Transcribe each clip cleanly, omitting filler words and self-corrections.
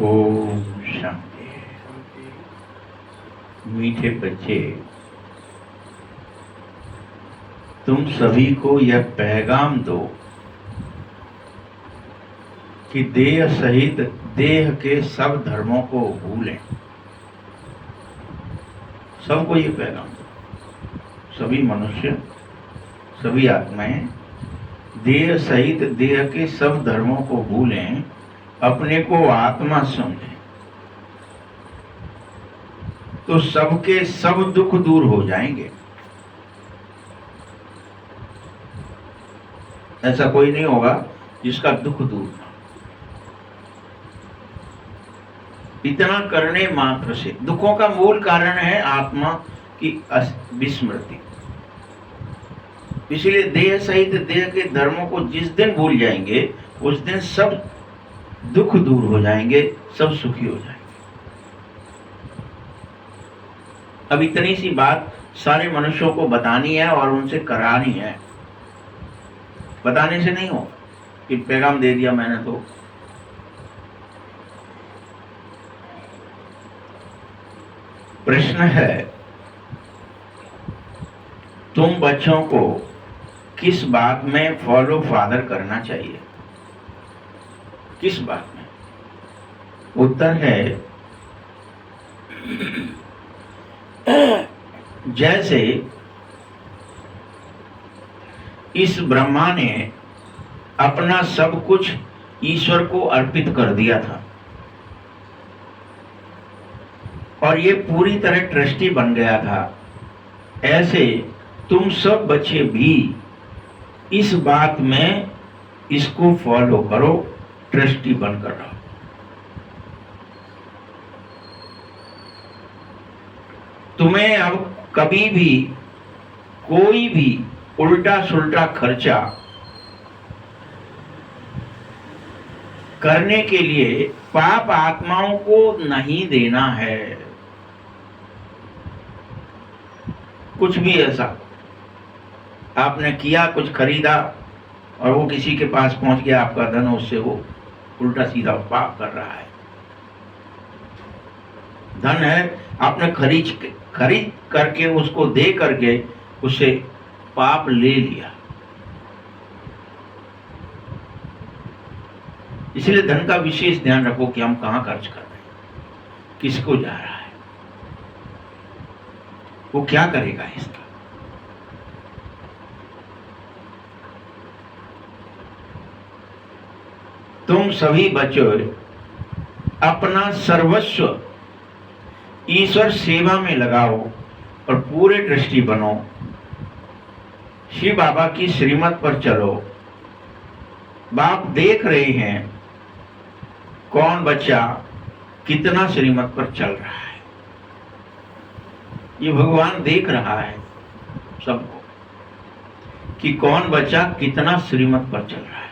ओम शांति। मीठे बच्चे, तुम सभी को यह पैगाम दो कि देह सहित देह के सब धर्मों को भूलें। सबको ये पैगाम दो, सभी मनुष्य, सभी आत्माएं देह सहित देह के सब धर्मों को भूलें, अपने को आत्मा समझें, तो सबके सब दुख दूर हो जाएंगे। ऐसा कोई नहीं होगा जिसका दुख दूर ना। इतना करने मात्र से दुखों का मूल कारण है आत्मा की विस्मृति। इसलिए देह सहित देह के धर्मों को जिस दिन भूल जाएंगे उस दिन सब दुख दूर हो जाएंगे, सब सुखी हो जाएंगे। अब इतनी सी बात सारे मनुष्यों को बतानी है और उनसे करानी है। बताने से नहीं हो कि पैगाम दे दिया मैंने तो। प्रश्न है, तुम बच्चों को किस बात में फॉलो फादर करना चाहिए? किस बात में? उत्तर है, जैसे इस ब्रह्मा ने अपना सब कुछ ईश्वर को अर्पित कर दिया था और ये पूरी तरह ट्रस्टी बन गया था, ऐसे तुम सब बच्चे भी इस बात में इसको फॉलो करो, ट्रस्टी बनकर रहो। तुम्हें अब कभी भी कोई भी उल्टा सुल्टा खर्चा करने के लिए पाप आत्माओं को नहीं देना है। कुछ भी ऐसा आपने किया, कुछ खरीदा और वो किसी के पास पहुंच गया आपका धन, उससे वो उल्टा सीधा पाप कर रहा है। धन है, आपने खरीद करके उसको दे करके उससे पाप ले लिया। इसलिए धन का विशेष ध्यान रखो कि हम कहां खर्च कर रहे हैं, किसको जा रहा है, वो क्या करेगा इसका। तुम सभी बच्चों अपना सर्वस्व ईश्वर सेवा में लगाओ और पूरे दृष्टि बनो। शिव बाबा की श्रीमत पर चलो। बाप देख रहे हैं कौन बच्चा कितना श्रीमत पर चल रहा है। ये भगवान देख रहा है सबको कि कौन बच्चा कितना श्रीमत पर चल रहा है।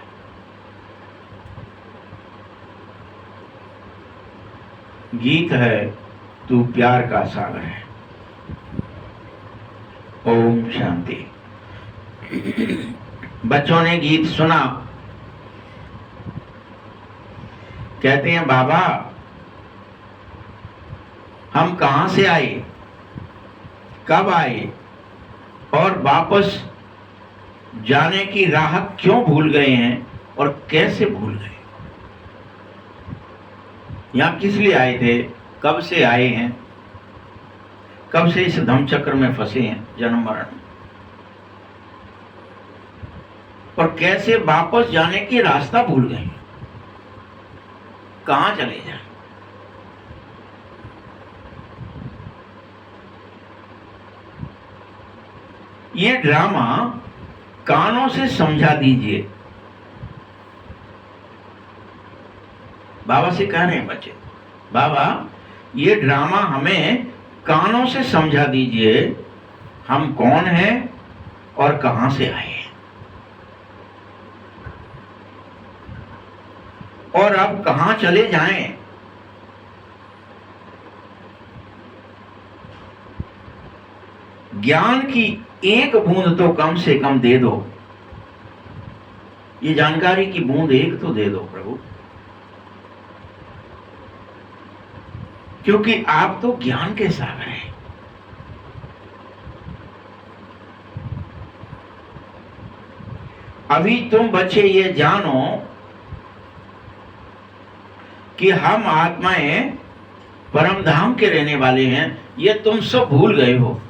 गीत है, तू प्यार का सागर है। ओम शांति। बच्चों ने गीत सुना, कहते हैं बाबा हम कहां से आए, कब आए और वापस जाने की राह क्यों भूल गए हैं और कैसे भूल गए। यहां किस लिए आए थे, कब से आए हैं, कब से इस धम्मचक्र में फंसे हैं, जन्म मरण, और कैसे वापस जाने की रास्ता भूल गए, कहां चले जाए। ये ड्रामा कानों से समझा दीजिए। बाबा से कह रहे हैं बच्चे, बाबा ये ड्रामा हमें कानों से समझा दीजिए, हम कौन हैं और कहां से आए हैं और अब कहां चले जाएं। ज्ञान की एक बूंद तो कम से कम दे दो। ये जानकारी की बूंद एक तो दे दो प्रभु। क्योंकि आप तो ज्ञान के सागर हैं। अभी तुम बच्चे ये जानो कि हम आत्माएं परम धाम के रहने वाले हैं, ये तुम सब भूल गए हो,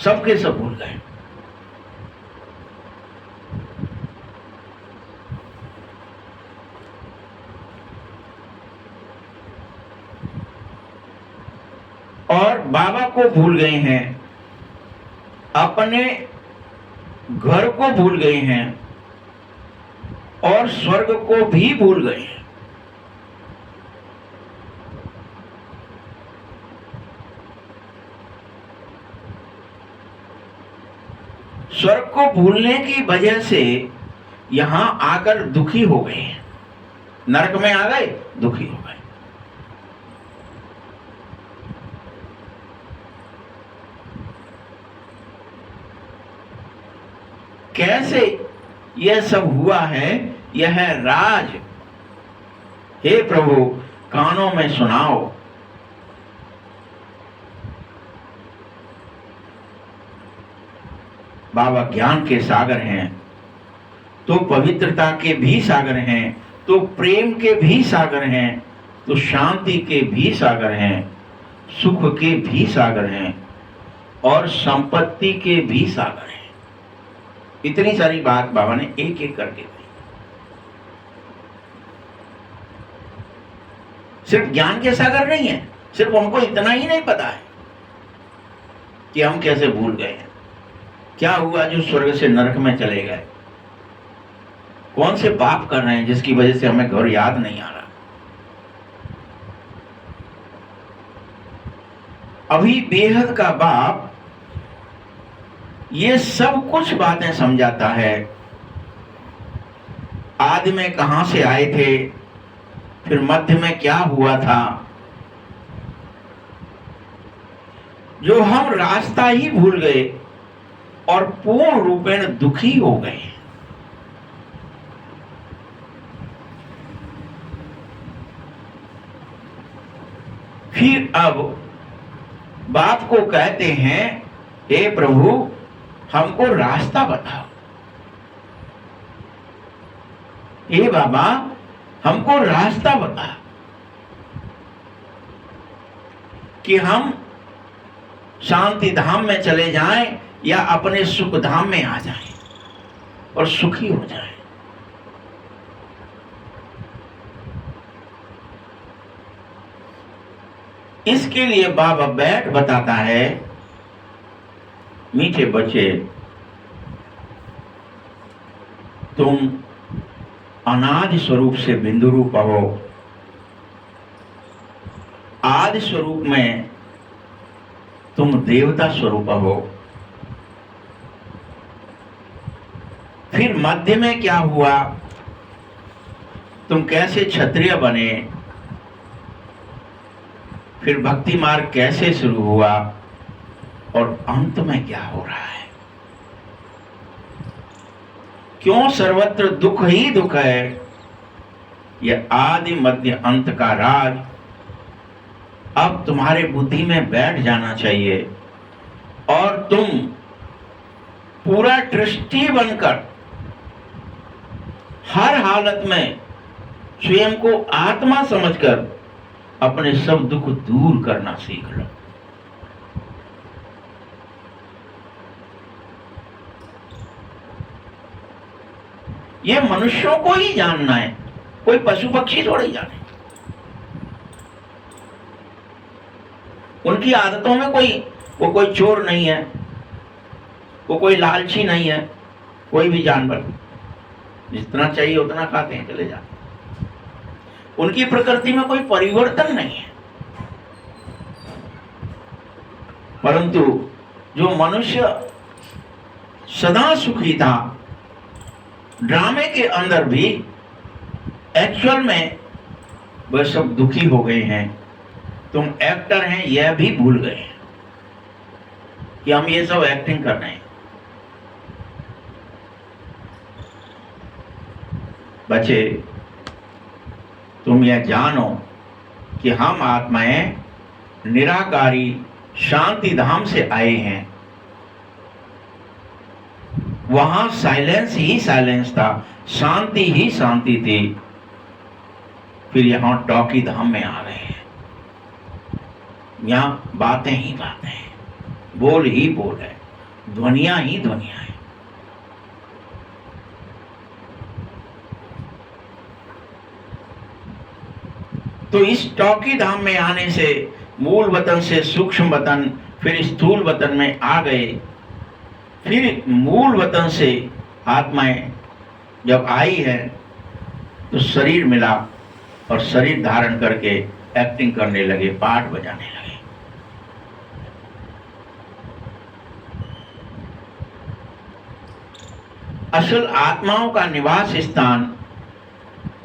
सबके सब भूल गए। और बाबा को भूल गए हैं, अपने घर को भूल गए हैं और स्वर्ग को भी भूल गए हैं। स्वर्ग को भूलने की वजह से यहां आकर दुखी हो गए हैं, नरक में आ गए, दुखी हो गए। कैसे यह सब हुआ है, यह है राज। हे प्रभु, कानों में सुनाओ। बाबा ज्ञान के सागर हैं, तो पवित्रता के भी सागर हैं, तो प्रेम के भी सागर हैं, तो शांति के भी सागर हैं, सुख के भी सागर हैं और संपत्ति के भी सागर हैं। इतनी सारी बात बाबा ने एक एक करके कही। सिर्फ ज्ञान के सागर नहीं है, सिर्फ उनको इतना ही नहीं पता है कि हम कैसे भूल गए हैं, क्या हुआ जो स्वर्ग से नरक में चले गए, कौन से पाप कर रहे हैं जिसकी वजह से हमें घर याद नहीं आ रहा। अभी बेहद का बाप ये सब कुछ बातें समझाता है। आदि में कहां से आए थे, फिर मध्य में क्या हुआ था, जो हम रास्ता ही भूल गए और पूर्ण रूपेण दुखी हो गए। फिर अब बाप को कहते हैं, हे प्रभु, हमको रास्ता बताओ। हे बाबा, हमको रास्ता बता कि हम शांति धाम में चले जाएं या अपने सुख धाम में आ जाएं और सुखी हो जाएं। इसके लिए बाबा बैठ बताता है, मीठे बच्चे, तुम अनादि स्वरूप से बिंदु रूप हो। आदि स्वरूप में तुम देवता स्वरूप हो। फिर मध्य में क्या हुआ, तुम कैसे क्षत्रिय बने, फिर भक्ति मार्ग कैसे शुरू हुआ और अंत में क्या हो रहा है। क्यों सर्वत्र दुख ही दुख है। यह आदि मध्य अंत का राज अब तुम्हारे बुद्धि में बैठ जाना चाहिए और तुम पूरा ट्रस्टी बनकर हर हालत में स्वयं को आत्मा समझकर अपने सब दुख दूर करना सीख लो। ये मनुष्यों को ही जानना है, कोई पशु पक्षी थोड़ी जाने। उनकी आदतों में वो कोई चोर नहीं है, वो कोई लालची नहीं है। कोई भी जानवर जितना चाहिए उतना खाते हैं, चले जाते। उनकी प्रकृति में कोई परिवर्तन नहीं है। परंतु जो मनुष्य सदा सुखी था, ड्रामे के अंदर भी एक्चुअल में वह सब दुखी हो गए हैं। तुम एक्टर हैं यह भी भूल गए हैं कि हम ये सब एक्टिंग कर रहे हैं। बच्चे, तुम यह जानो कि हम आत्माएं निराकारी शांति धाम से आए हैं। वहां साइलेंस ही साइलेंस था, शांति ही शांति थी। फिर यहां टॉकी धाम में आ गए हैं। यहां बातें ही बातें हैं, बोल ही बोल है, ध्वनियां ही ध्वनियां हैं। तो इस टॉकी धाम में आने से मूल वतन से सूक्ष्म वतन, फिर स्थूल वतन में आ गए। फिर मूल वतन से आत्माएं जब आई है तो शरीर मिला और शरीर धारण करके एक्टिंग करने लगे, पाठ बजाने लगे। असल आत्माओं का निवास स्थान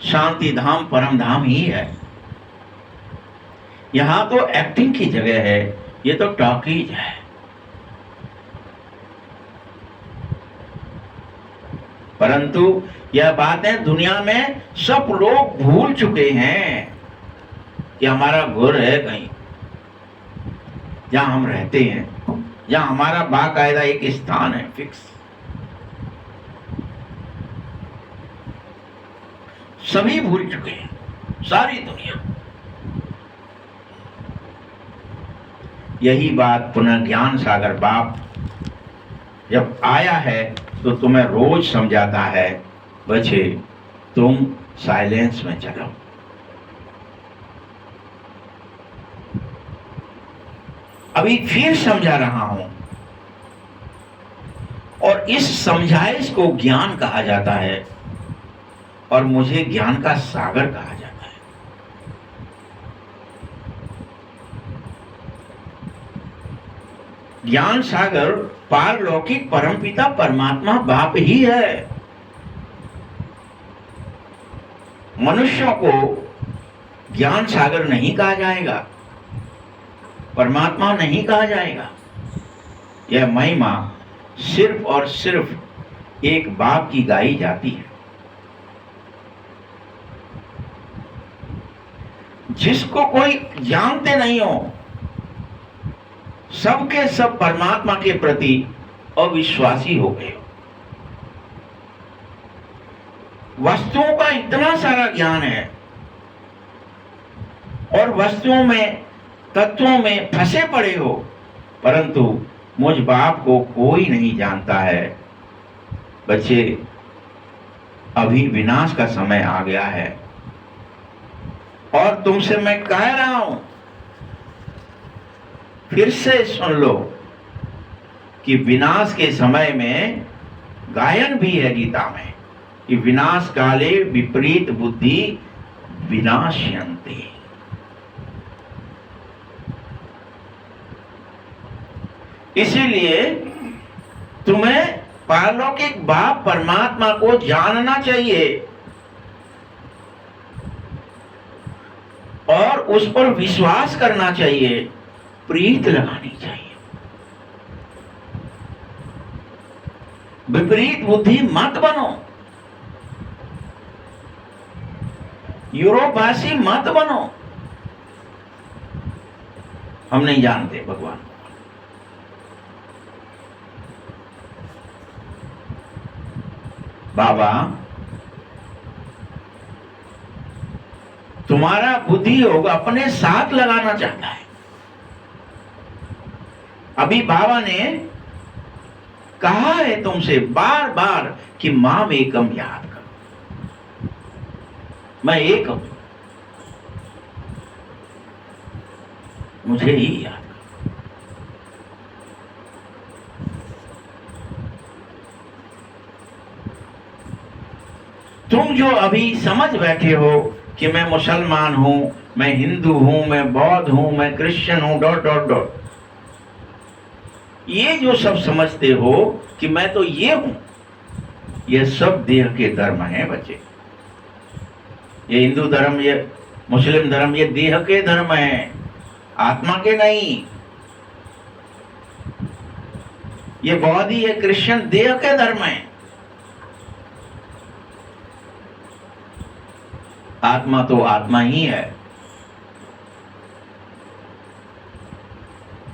शांति धाम, परम धाम ही है। यहां तो एक्टिंग की जगह है, ये तो टॉकीज है। परंतु यह बातें दुनिया में सब लोग भूल चुके हैं कि हमारा घर है कहीं जहां हम रहते हैं, जहां हमारा बाकायदा एक स्थान है फिक्स। सभी भूल चुके हैं, सारी दुनिया। यही बात पुनः ज्ञान सागर बाप जब आया है तो तुम्हें रोज समझाता है, बच्चे तुम साइलेंस में चलो। अभी फिर समझा रहा हूं, और इस समझाइश को ज्ञान कहा जाता है, और मुझे ज्ञान का सागर कहा जाता है। ज्ञान सागर पारलौकिक परमपिता परमात्मा बाप ही है। मनुष्यों को ज्ञान सागर नहीं कहा जाएगा, परमात्मा नहीं कहा जाएगा। यह महिमा सिर्फ और सिर्फ एक बाप की गाई जाती है। जिसको कोई जानते नहीं हो, सबके सब परमात्मा के प्रति अविश्वासी हो गए हो। वस्तुओं का इतना सारा ज्ञान है और वस्तुओं में, तत्वों में फंसे पड़े हो, परंतु मुझ बाप को कोई नहीं जानता है। बच्चे, अभी विनाश का समय आ गया है, और तुमसे मैं कह रहा हूं, फिर से सुन लो कि विनाश के समय में गायन भी है गीता में कि विनाश काले विपरीत बुद्धि विनाशयन्ति। इसीलिए तुम्हें पारलौकिक बाप परमात्मा को जानना चाहिए और उस पर विश्वास करना चाहिए, प्रीत लगानी चाहिए। विपरीत बुद्धि मत बनो, यूरोपवासी मत बनो। हम नहीं जानते भगवान। बाबा, तुम्हारा बुद्धि योग अपने साथ लगाना चाहता है। अभी बाबा ने कहा है तुमसे बार बार कि माम एकम याद करो, मैं एक हूं, मुझे ही याद करो। तुम जो अभी समझ बैठे हो कि मैं मुसलमान हूं, मैं हिंदू हूं, मैं बौद्ध हूं, मैं क्रिश्चियन हूं, डॉट डॉट डॉट, ये जो सब समझते हो कि मैं तो ये हूं, ये सब देह के धर्म हैं बच्चे। ये हिंदू धर्म, ये मुस्लिम धर्म, ये देह के धर्म हैं, आत्मा के नहीं। ये बौद्धी, ये क्रिश्चियन देह के धर्म हैं। आत्मा तो आत्मा ही है।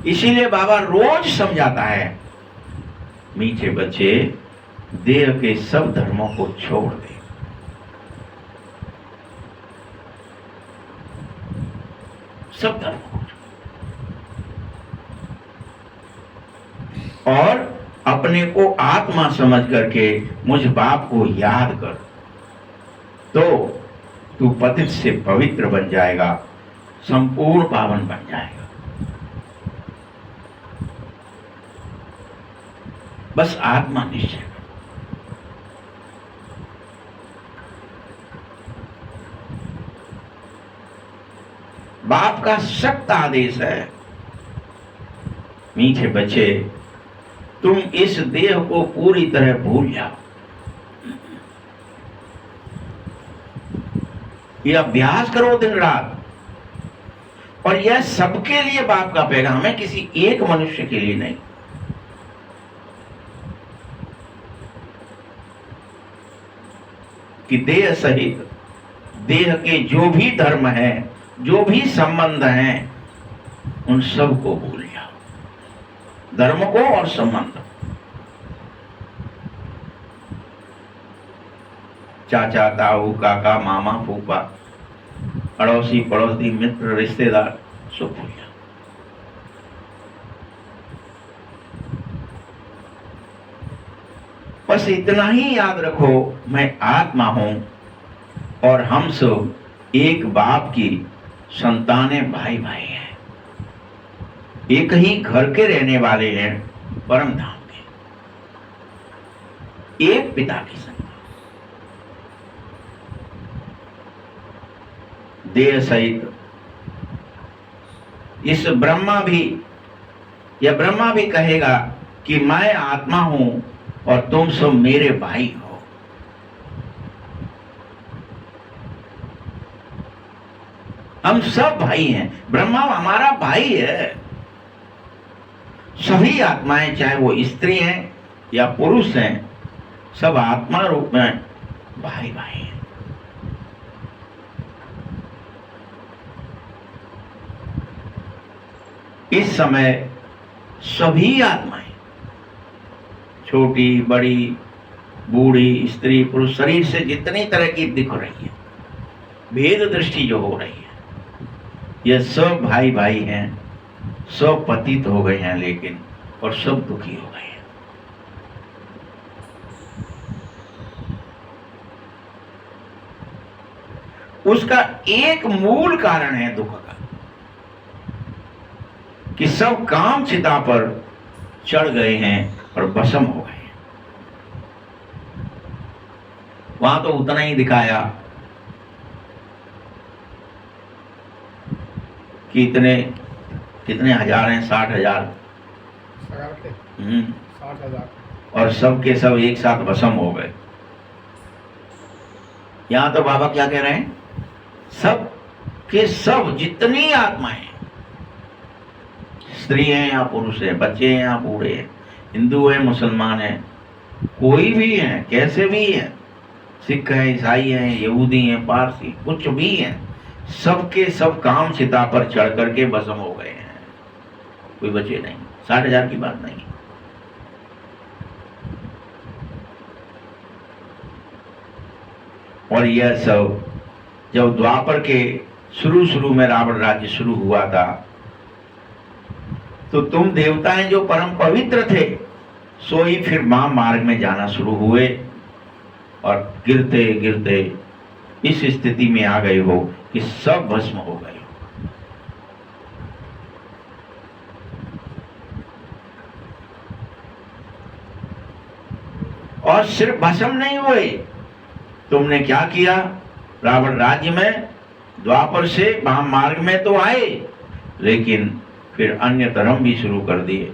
इसीलिए बाबा रोज समझाता है, मीठे बच्चे देह के सब धर्मों को छोड़ दे। सब धर्मों को और अपने को आत्मा समझ करके मुझ बाप को याद कर, तो तू पतित से पवित्र बन जाएगा, संपूर्ण पावन बन जाएगा। बस आत्मा निश्चय कर। बाप का सख्त आदेश है, मीठे बच्चे तुम इस देह को पूरी तरह भूल जाओ। ये अभ्यास करो दिन रात, और यह सबके लिए बाप का पैगाम है, किसी एक मनुष्य के लिए नहीं। कि देह सहित देह के जो भी धर्म है, जो भी संबंध हैं, उन सब को भूल जाओ, धर्म को और संबंध। चाचा, ताऊ, काका, मामा, फूफा, अड़ोसी पड़ोसी, मित्र, रिश्तेदार, सब भूल जाओ। बस इतना ही याद रखो, मैं आत्मा हूं और हम सब एक बाप की संतानें, भाई भाई हैं, एक ही घर के रहने वाले हैं, परम धाम के, एक पिता की संतान। देह सहित इस ब्रह्मा भी, यह ब्रह्मा भी कहेगा कि मैं आत्मा हूं और तुम सब मेरे भाई हो। हम सब भाई हैं, ब्रह्मा हमारा भाई है। सभी आत्माएं, चाहे वो स्त्री हैं या पुरुष हैं, सब आत्मा रूप में भाई भाई हैं। इस समय सभी आत्माएं, छोटी बड़ी, बूढ़ी, स्त्री पुरुष, शरीर से जितनी तरह की दिख रही है, भेद दृष्टि जो हो रही है, यह सब भाई भाई हैं, सब पतित हो गए हैं, लेकिन और सब दुखी हो गए हैं। उसका एक मूल कारण है दुख का, कि सब काम चिता पर चढ़ गए हैं और भस्म हो गए हैं। वहां तो उतना ही दिखाया कि इतने कितने हजार हैं, 60,000, 60,000, और सब के सब एक साथ भस्म हो गए। यहां तो बाबा क्या कह रहे हैं, सब के सब जितनी आत्माएं, स्त्री हैं या पुरुष हैं, बच्चे हैं या बूढ़े हैं, हिंदू हैं, मुसलमान हैं, कोई भी हैं, कैसे भी हैं, सिख हैं, ईसाई हैं, यहूदी हैं, पारसी, कुछ भी हैं, सबके सब काम चिता पर चढ़ करके भस्म हो गए हैं, कोई बचे नहीं। 60,000 की बात नहीं। और यह सब जब द्वापर के शुरू में रावण राज्य शुरू हुआ था, तो तुम देवताएं जो परम पवित्र थे, सो ही फिर महामार्ग में जाना शुरू हुए, और गिरते गिरते इस स्थिति में आ गए हो कि सब भस्म हो गए हो। और सिर्फ भस्म नहीं हुए, तुमने क्या किया, रावण राज्य में द्वापर से महामार्ग में तो आए, लेकिन फिर अन्य धर्म भी शुरू कर दिए।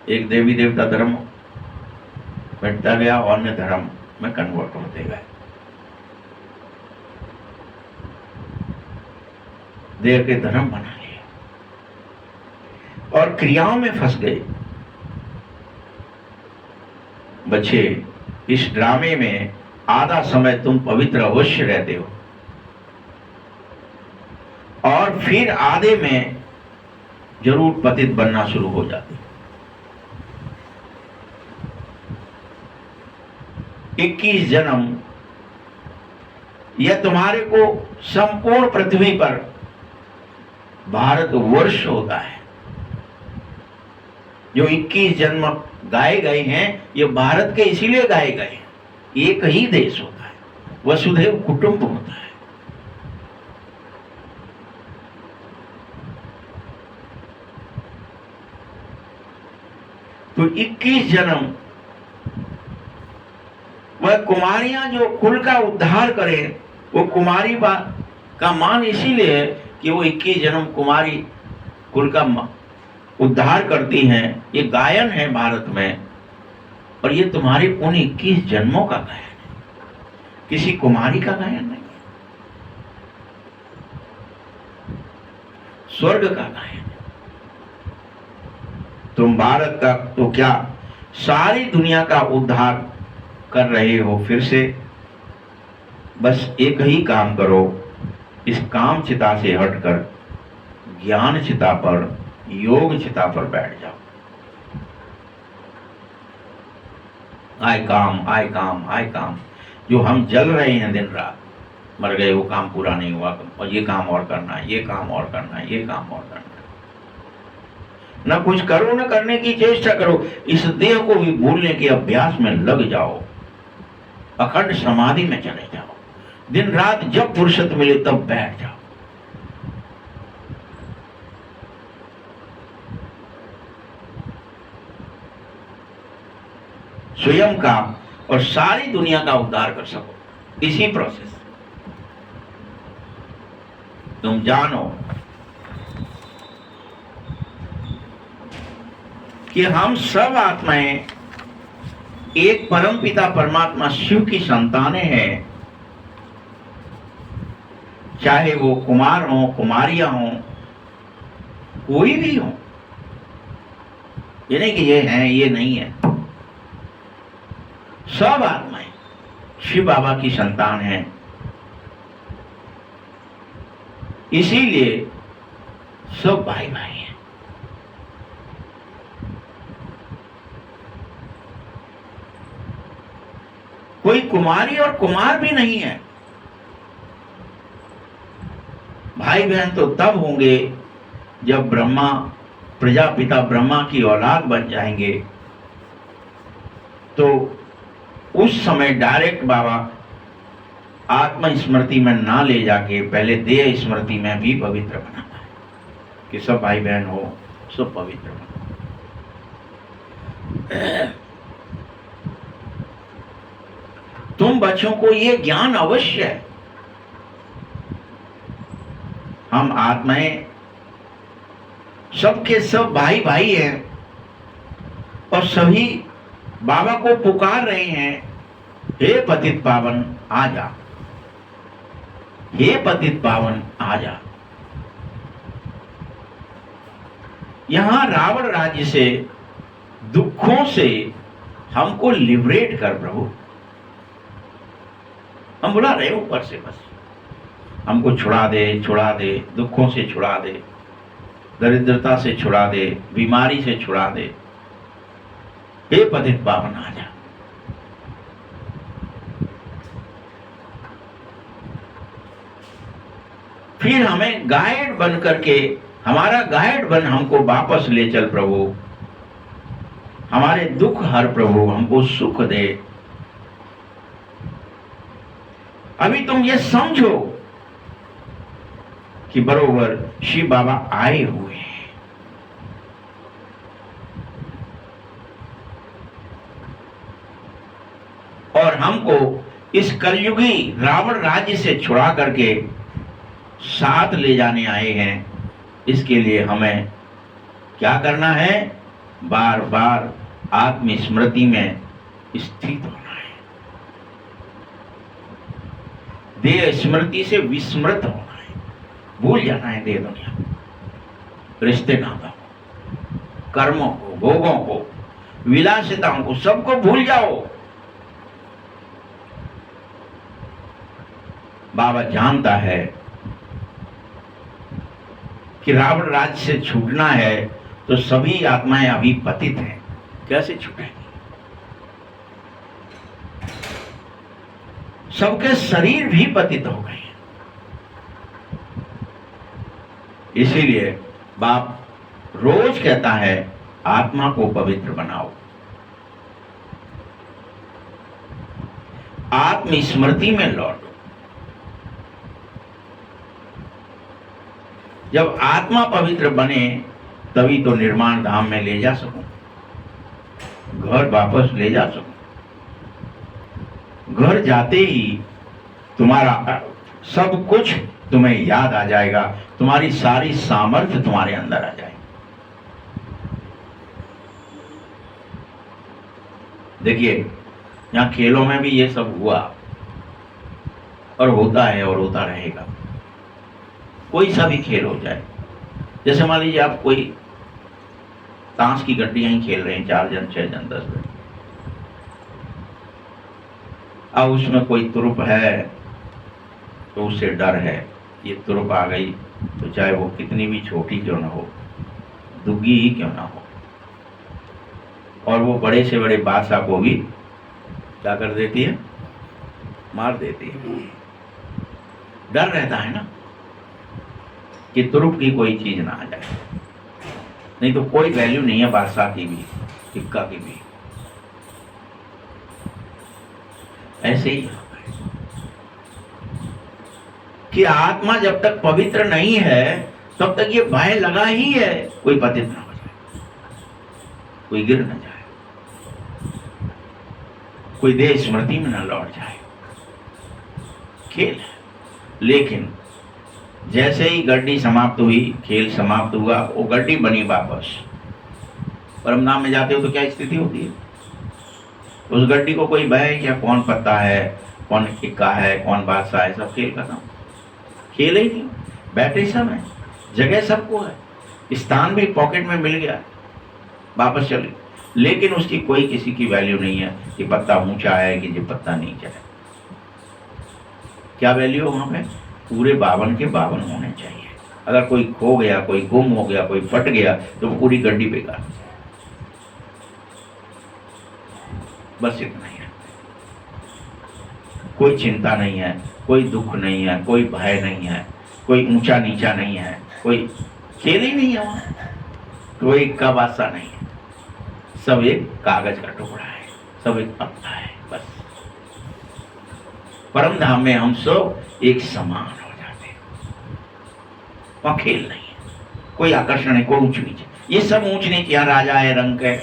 एक देवी देवता धर्म बढ़ता गया और अन्य धर्म में कन्वर्ट होते गए, देह के धर्म बना लिए और क्रियाओं में फंस गए। बच्चे, इस ड्रामे में आधा समय तुम पवित्र अवश्य रहते हो और फिर आधे में जरूर पतित बनना शुरू हो जाते हो। 21 जन्म यह तुम्हारे को संपूर्ण पृथ्वी पर भारतवर्ष होता है। जो 21 जन्म गाए गए हैं ये भारत के इसीलिए गाए गए, एक ही देश होता है, वसुधैव कुटुंब होता है। तो 21 जन्म वह कुमारियां जो कुल का उद्धार करें, वो कुमारी का मान इसीलिए है कि वो 21 जन्म कुमारी कुल का उद्धार करती हैं। ये गायन है भारत में, और ये तुम्हारे उन 21 जन्मों का गायन है, किसी कुमारी का गायन नहीं, स्वर्ग का गायन है। तुम भारत का तो क्या सारी दुनिया का उद्धार कर रहे हो। फिर से बस एक ही काम करो, इस काम चिता से हटकर ज्ञान चिता पर, योग चिता पर बैठ जाओ। आय काम आय काम आय काम, जो हम जल रहे हैं दिन रात, मर गए वो काम पूरा नहीं हुआ, और ये काम और करना है, ये काम और करना है, ये काम और करना है। न कुछ करो न करने की चेष्टा करो, इस देह को भी भूलने के अभ्यास में लग जाओ, अखंड समाधि में चले जाओ। दिन रात जब फुर्सत मिले तब बैठ जाओ। स्वयं का और सारी दुनिया का उद्धार कर सको इसी प्रोसेस। तुम जानो कि हम सब आत्माएं एक परम पिता परमात्मा शिव की संतानें हैं। चाहे वो कुमार हो, कुमारियां हो, कोई भी हो, ये नहीं कि ये है ये नहीं है, सब आत्माएं शिव बाबा की संतान हैं। इसीलिए सब भाई भाई हैं। कोई कुमारी और कुमार भी नहीं है। भाई बहन तो तब होंगे जब ब्रह्मा, प्रजापिता ब्रह्मा की औलाद बन जाएंगे, तो उस समय डायरेक्ट बाबा आत्म स्मृति में ना ले जाके पहले देह स्मृति में भी पवित्र बनाता है कि सब भाई बहन हो, सब पवित्र बनो। तुम बच्चों को ये ज्ञान अवश्य है। हम आत्माएं सबके सब भाई भाई हैं और सभी बाबा को पुकार रहे हैं, हे पतित पावन आजा, हे पतित पावन आजा। यहां रावण राज्य से, दुखों से हमको लिबरेट कर प्रभु। हम बुला रहे हैं ऊपर से, बस हमको छुड़ा दे, छुड़ा दे, दुखों से छुड़ा दे, दरिद्रता से छुड़ा दे, बीमारी से छुड़ा दे। हे पतित पावन आजा। फिर हमें गाइड बन करके, हमारा गाइड बन हमको वापस ले चल प्रभु। हमारे दुख हर प्रभु, हमको सुख दे। अभी तुम ये समझो कि बरोबर शिव बाबा आए हुए हैं। और हमको इस कलयुगी रावण राज्य से छुड़ा करके साथ ले जाने आए हैं। इसके लिए हमें क्या करना है? बार बार आत्म स्मृति में स्थित होना है, देह स्मृति से विस्मृत होना है, भूल जाना है देह दुनिया, रिश्ते नाता को, कर्मों को, भोगों को, विलासिताओं को, सबको भूल जाओ। बाबा जानता है कि रावण राज्य से छूटना है तो सभी आत्माएं अभी पतित हैं, कैसे छूटेंगी? सबके शरीर भी पतित हो गए। इसीलिए बाप रोज कहता है आत्मा को पवित्र बनाओ, आत्म स्मृति में लौटो। जब आत्मा पवित्र बने तभी तो निर्माण धाम में ले जा सकूं, घर वापस ले जा सकूं। घर जाते ही तुम्हारा सब कुछ तुम्हें याद आ जाएगा, तुम्हारी सारी सामर्थ्य तुम्हारे अंदर आ जाएगी। देखिए यहां खेलों में भी ये सब हुआ और होता है और होता रहेगा। कोई सा भी खेल हो जाए, जैसे मान लीजिए आप कोई ताश की गड्डियां ही खेल रहे हैं, 4 जन 6 जन 10 जन, अब उसमें कोई तुरुप है तो उससे डर है, ये तुरुप आ गई तो चाहे वो कितनी भी छोटी क्यों ना हो, दुग्गी ही क्यों ना हो, और वो बड़े से बड़े बादशाह को भी क्या कर देती है, मार देती है। डर रहता है ना कि तुरुप की कोई चीज ना आ जाए, नहीं तो कोई वैल्यू नहीं है बादशाह की भी, सिक्का की भी। ऐसे ही कि आत्मा जब तक पवित्र नहीं है तब तक ये भय लगा ही है, कोई पतित ना हो जाए, कोई गिर न जाए, कोई देह स्मृति में न लौट जाए। खेल है, लेकिन जैसे ही गड्डी समाप्त हुई, खेल समाप्त हुआ, वो गड्डी बनी वापस। परमधाम में जाते हो तो क्या स्थिति होती है? उस गड्डी को कोई भय क्या, कौन पत्ता है, कौन इक्का है, कौन बादशाह है, सब खेल खत्म। खेल ही नहीं, बैटरी सब है, जगह सबको है, स्थान भी पॉकेट में मिल गया, वापस चले, लेकिन उसकी कोई किसी की वैल्यू नहीं है कि पत्ता ऊंचा है कि ये पत्ता नीचा है। क्या वैल्यू वहां पे? पूरे 52 के 52 होने चाहिए। अगर कोई खो गया, कोई गुम हो गया, कोई फट गया तो पूरी गड्डी बेकार हो जाए। बस इतना ही है, कोई चिंता नहीं है, कोई दुख नहीं है, कोई भय नहीं है, कोई ऊंचा नीचा नहीं है, कोई खेल ही नहीं है वहां, कोई इक्का बादशाह नहीं है, सब एक कागज का टुकड़ा है, सब एक पत्ता है। बस परम धाम में हम सब एक समान हो जाते हैं, वहां खेल नहीं है, कोई आकर्षण है, कोई ऊंच नीचे। ये सब ऊंच नीच, यहाँ राजा है, रंग है,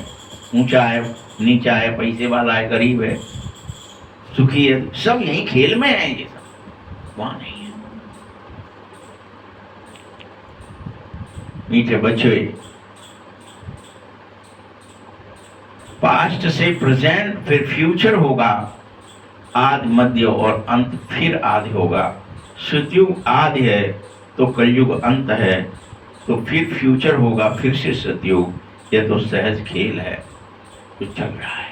ऊंचा है, नीचा है, पैसे वाला है, गरीब है, सुखी है, सब यही खेल में है, ये सब वहां नहीं है। मीठे बच्चे, पास्ट से प्रेजेंट फिर फ्यूचर होगा, आदि मध्य और अंत फिर आदि होगा। सतयुग आदि है तो कलयुग अंत है, तो फिर फ्यूचर होगा, फिर से सतयुग। यह तो सहज खेल है जो चल रहा है।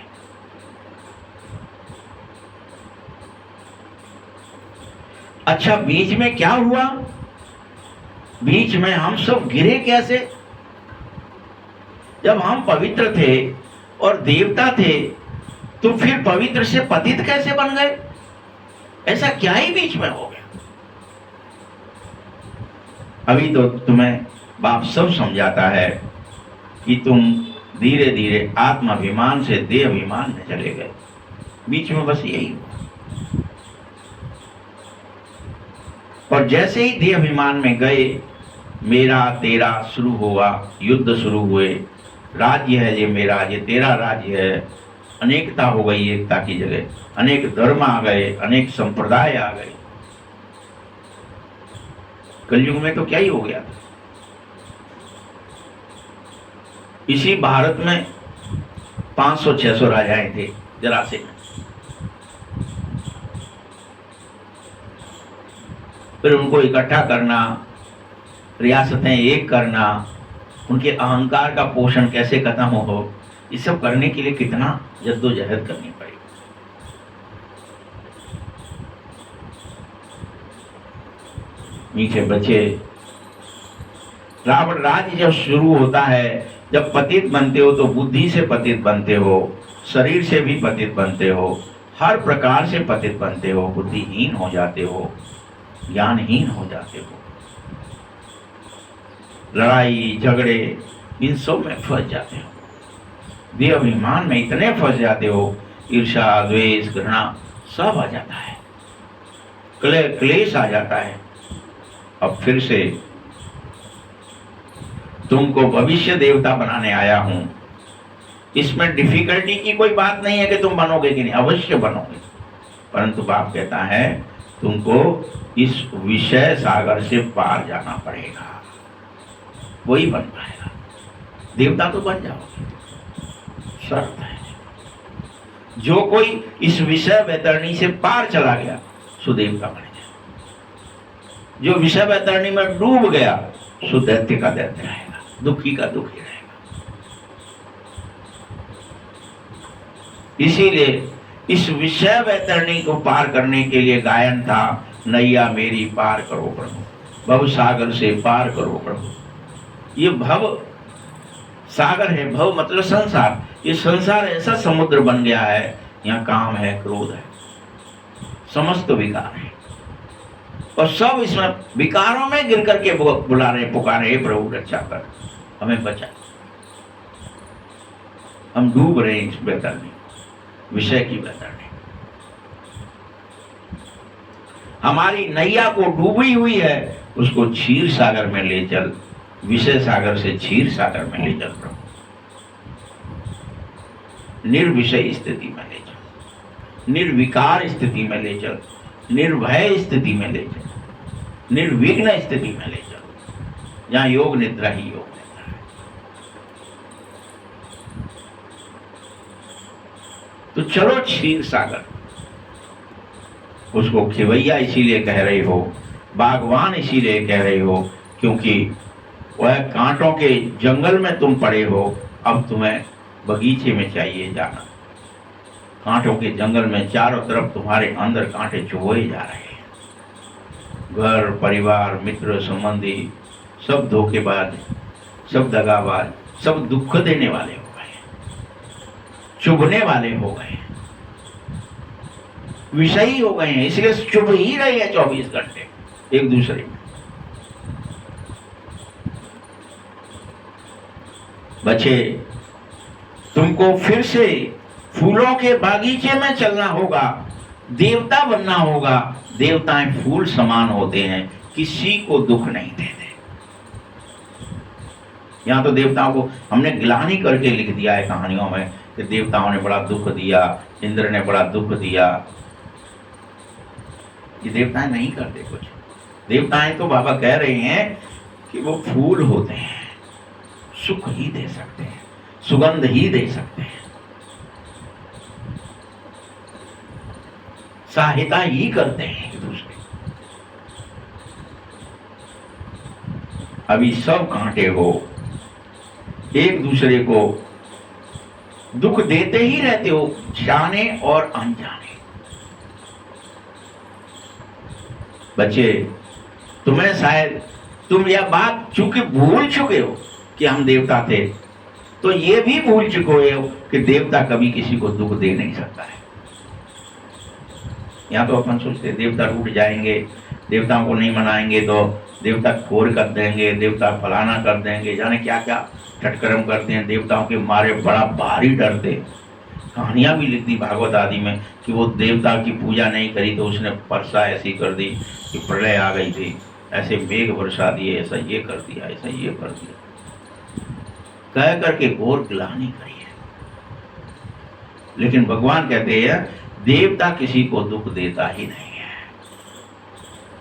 अच्छा, बीच में क्या हुआ? बीच में हम सब गिरे कैसे? जब हम पवित्र थे और देवता थे तो फिर पवित्र से पतित कैसे बन गए? ऐसा क्या ही बीच में हो गया? अभी तो तुम्हें बाप सब समझाता है कि तुम धीरे धीरे आत्माभिमान से देहाभिमान में चले गए। बीच में बस यही हुआ, और जैसे ही देहाभिमान में गए, मेरा तेरा शुरू हुआ, युद्ध शुरू हुए, राज्य है ये मेरा, ये तेरा राज्य है, अनेकता हो गई एकता की जगह, अनेक धर्म आ गए, अनेक संप्रदाय आ गए। कलयुग में तो क्या ही हो गया था। इसी भारत में 500-600 राजाएं थे जरा से, फिर उनको इकट्ठा करना, रियासतें एक करना, उनके अहंकार का पोषण कैसे खत्म हो, ये सब करने के लिए कितना जद्दोजहद करनी पड़ी। मीठे बच्चे, रावण राज्य जब शुरू होता है, जब पतित बनते हो तो बुद्धि से पतित बनते हो, शरीर से भी पतित बनते हो, हर प्रकार से पतित बनते हो, बुद्धिहीन हो जाते हो, ज्ञानहीन हो जाते हो, लड़ाई झगड़े इन सब में फंस जाते हो, देह अभिमान में इतने फंस जाते हो, ईर्ष्या द्वेष घृणा सब आ जाता है, क्लेश आ जाता है। अब फिर से तुमको भविष्य देवता बनाने आया हूं। इसमें डिफिकल्टी की कोई बात नहीं है कि तुम बनोगे कि नहीं, अवश्य बनोगे, परंतु बाप कहता है तुमको इस विषय सागर से पार जाना पड़ेगा, वही बन पाएगा। देवता तो बन जाओगे, शर्त है। जो कोई इस विषय वैतरणी से पार चला गया सो देवता बन गया। जो विषय वैतरणी में डूब गया सो दैत्य का दैत्य रहेगा, दुखी का दुखी रहेगा। इसीलिए इस विषय वैतरणी को पार करने के लिए गायन था, नैया मेरी पार करो प्रभु, भव सागर से पार करो प्रभु। ये भव सागर है, भव मतलब संसार। ये संसार ऐसा समुद्र बन गया है, यहाँ काम है, क्रोध है, समस्त विकार है, और सब इसमें विकारों में गिर करके बुला रहे, पुकारे, हे प्रभु रक्षा कर, हमें बचा। हम डूब रहे हैं इस वैतरणी, विषय की वैतरणी। हमारी नैया को डूबी हुई है, उसको क्षीर सागर में ले चल, विषय सागर से क्षीर सागर में ले चल प्रभु। निर्विषय स्थिति में ले चल, निर्विकार स्थिति में ले चल, निर्भय स्थिति में ले चल, निर्विघ्न स्थिति में ले चल, जहां योग निद्रा ही योग निद्रा है। तो चलो क्षीर सागर। उसको खेवैया इसीलिए कह रही हो, बागवान इसीलिए कह रही हो, क्योंकि वह कांटों के जंगल में तुम पड़े हो, अब तुम्हें बगीचे में चाहिए जाना। कांटों के जंगल में चारों तरफ तुम्हारे अंदर कांटे चुभोए जा रहे हैं। घर परिवार मित्र संबंधी सब धोखेबाज, सब दगाबाज, सब दुख देने वाले हो गए, चुभने वाले हो गए, विषयी हो गए हैं, इसलिए चुभ ही रहे हैं 24 घंटे एक दूसरे में। बच्चे, तुमको फिर से फूलों के बागीचे में चलना होगा, देवता बनना होगा। देवताएं फूल समान होते हैं, किसी को दुख नहीं देते। यहाँ तो देवताओं को हमने ग्लानि करके लिख दिया है कहानियों में कि देवताओं ने बड़ा दुख दिया, इंद्र ने बड़ा दुख दिया। ये देवताएं नहीं करते कुछ। देवताएं तो बाबा कह रहे हैं कि वो फूल होते हैं, सुख ही दे सकते हैं, सुगंध ही दे सकते हैं, सहायता ही करते हैं एक दूसरे। अभी सब कांटे हो, एक दूसरे को दुख देते ही रहते हो, जाने और अनजाने। बच्चे, तुम्हें शायद तुम यह बात चूंकि भूल चुके हो कि हम देवता थे, तो ये भी भूल चुके हो कि देवता कभी किसी को दुख दे नहीं सकता है। यहाँ तो अपन सोचते देवता रूठ जाएंगे, देवताओं को नहीं मनाएंगे तो देवता खोर कर देंगे, देवता फलाना कर देंगे, जाने क्या क्या ठटकर्म करते हैं। देवताओं के मारे बड़ा भारी डरते। कहानियां भी लिख दी भागवत आदि में कि वो देवता की पूजा नहीं करी तो उसने वर्षा ऐसी कर दी कि प्रलय आ गई थी, ऐसे मेघ वर्षा दिए, ऐसा ये कर दिया, ऐसा ये कर दिया, कह करके घोर ग्लानि करी है। लेकिन भगवान कहते हैं देवता किसी को दुख देता ही नहीं है,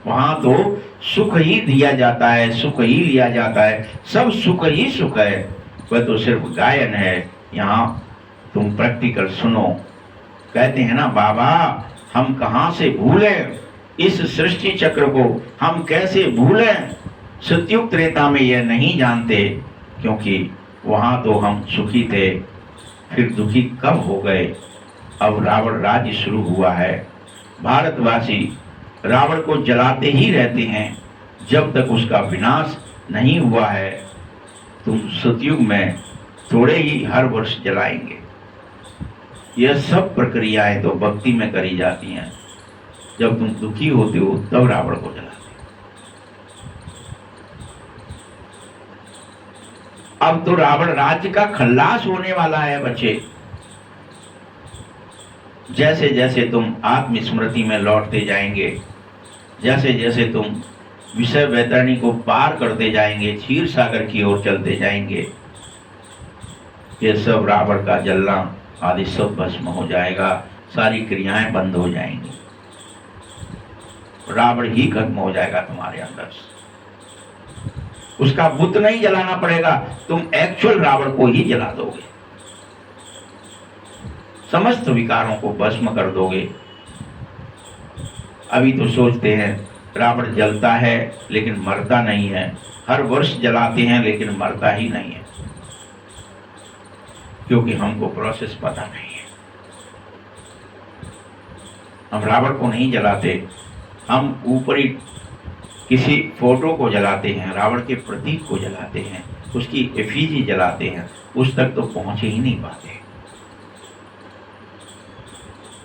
वहां तो सुख ही दिया जाता है, सुख ही लिया जाता है, सब सुख ही सुख है। वह तो सिर्फ गायन है। यहाँ तुम प्रैक्टिकल सुनो। कहते हैं ना बाबा, हम कहां से भूलें इस सृष्टि चक्र को, हम कैसे भूलें। सतयुग त्रेता में यह नहीं जानते, क्योंकि वहां तो हम सुखी थे, फिर दुखी कब हो गए। अब रावण राज्य शुरू हुआ है, भारतवासी रावण को जलाते ही रहते हैं, जब तक उसका विनाश नहीं हुआ है, तुम सतयुग में थोड़े ही हर वर्ष जलाएंगे। यह सब प्रक्रियाएं तो भक्ति में करी जाती हैं। जब तुम दुखी होते हो तब रावण को जलाते हो। अब तो रावण राज्य का खल्लास होने वाला है बच्चे। जैसे जैसे तुम आत्मस्मृति में लौटते जाएंगे, जैसे जैसे तुम विषय वैतरणी को पार करते जाएंगे, क्षीर सागर की ओर चलते जाएंगे, ये सब रावण का जलना आदि सब भस्म हो जाएगा, सारी क्रियाएं बंद हो जाएंगी, रावण ही खत्म हो जाएगा तुम्हारे अंदर से। उसका बुत नहीं जलाना पड़ेगा, तुम एक्चुअल रावण को ही जला दोगे, समस्त विकारों को भस्म कर दोगे। अभी तो सोचते हैं रावण जलता है लेकिन मरता नहीं है, हर वर्ष जलाते हैं लेकिन मरता ही नहीं है, क्योंकि हमको प्रोसेस पता नहीं है। हम रावण को नहीं जलाते, हम ऊपरी किसी फोटो को जलाते हैं, रावण के प्रतीक को जलाते हैं, उसकी एफिजी जलाते हैं, उस तक तो पहुंच ही नहीं पाते।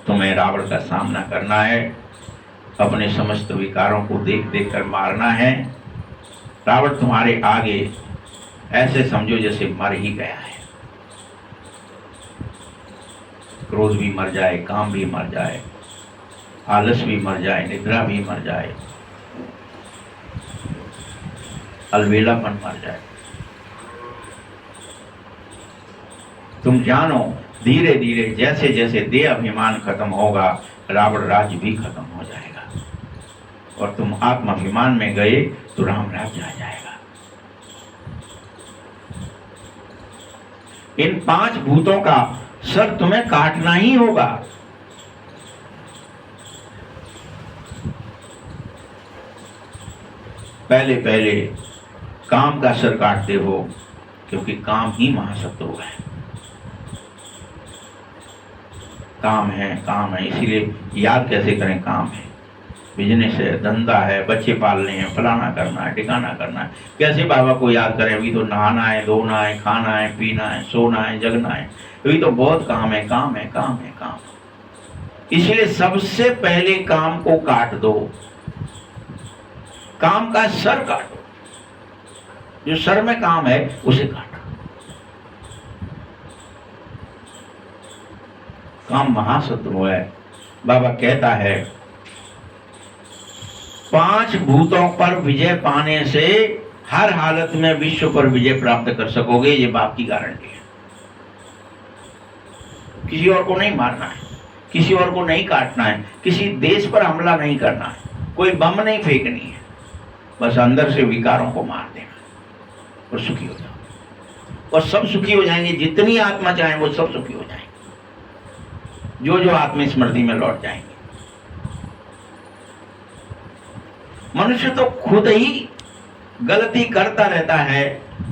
तुम्हें रावण का सामना करना है, अपने समस्त विकारों को देख देख कर मारना है। रावण तुम्हारे आगे ऐसे समझो जैसे मर ही गया है। क्रोध भी मर जाए, काम भी मर जाए, आलस भी मर जाए, निद्रा भी मर जाए, अलबेलापन मर जाए। तुम जानो धीरे धीरे जैसे जैसे देह अभिमान खत्म होगा, रावण राज्य भी खत्म हो जाएगा और तुम आत्माभिमान में गए तो राम राज्य आ जाएगा। इन 5 भूतों का सर तुम्हें काटना ही होगा। पहले पहले काम का सर काटते हो, क्योंकि काम ही महाशत्रु है। काम है, इसीलिए याद कैसे करें, काम है, बिजनेस है, धंधा है, बच्चे पालने हैं, फलाना करना है, ठिकाना करना है, कैसे बाबा को याद करें? अभी तो नहाना है, धोना है, खाना है, पीना है, सोना है, जगना है, अभी तो बहुत काम है, काम है, काम है, काम। इसलिए सबसे पहले काम को काट दो, काम का सर काटो, जो सर में काम है उसे काटो। काम महाशत्रु है। बाबा कहता है 5 भूतों पर विजय पाने से हर हालत में विश्व पर विजय प्राप्त कर सकोगे, ये बाप की गारंटी है। किसी और को नहीं मारना है, किसी और को नहीं काटना है, किसी देश पर हमला नहीं करना है, कोई बम नहीं फेंकनी है, बस अंदर से विकारों को मार देना और सुखी हो जाओ। और सब सुखी हो जाएंगे, जितनी आत्मा चाहे वो सब सुखी हो जाएंगे, जो जो आत्मस्मृति में लौट जाएंगे। मनुष्य तो खुद ही गलती करता रहता है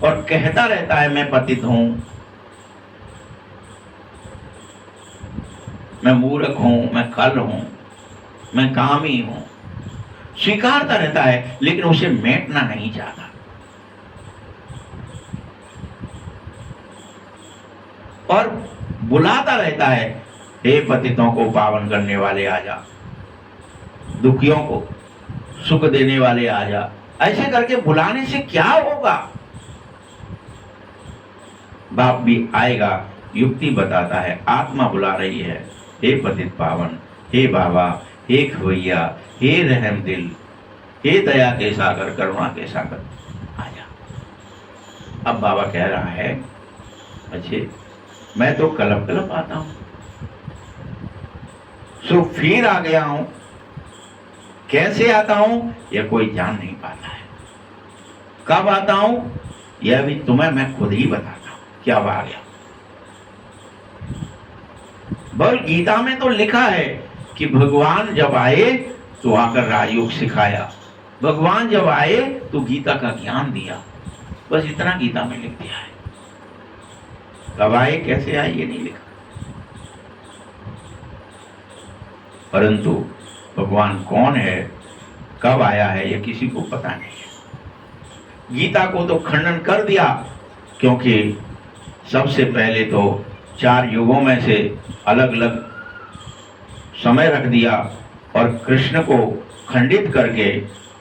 और कहता रहता है मैं पतित हूं, मैं मूर्ख हूं, मैं खल हूं, मैं कामी हूं, स्वीकारता रहता है, लेकिन उसे मेटना नहीं चाहता। और बुलाता रहता है, हे पतितों को पावन करने वाले आजा, दुखियों को सुख देने वाले आजा। ऐसे करके बुलाने से क्या होगा? बाप भी आएगा, युक्ति बताता है, आत्मा बुला रही है, हे पतित पावन, हे बाबा, हे खवैया, हे रहम दिल, हे दया के सागर, करुणा के सागर, आजा। अब बाबा कह रहा है, अच्छे मैं तो कलप कलप आता हूं, सो फिर आ गया हूं, कैसे आता हूं यह कोई जान नहीं पाता है, कब आता हूं यह भी तुम्हें मैं खुद ही बताता हूं, क्या आ गया। बल गीता में तो लिखा है कि भगवान जब आए तो आकर राजयोग सिखाया, भगवान जब आए तो गीता का ज्ञान दिया, बस इतना गीता में लिख दिया है। कब आए कैसे आए ये नहीं लिखा। परंतु भगवान कौन है कब आया है ये किसी को पता नहीं है। गीता को तो खंडन कर दिया, क्योंकि सबसे पहले तो 4 युगों में से अलग अलग समय रख दिया और कृष्ण को खंडित करके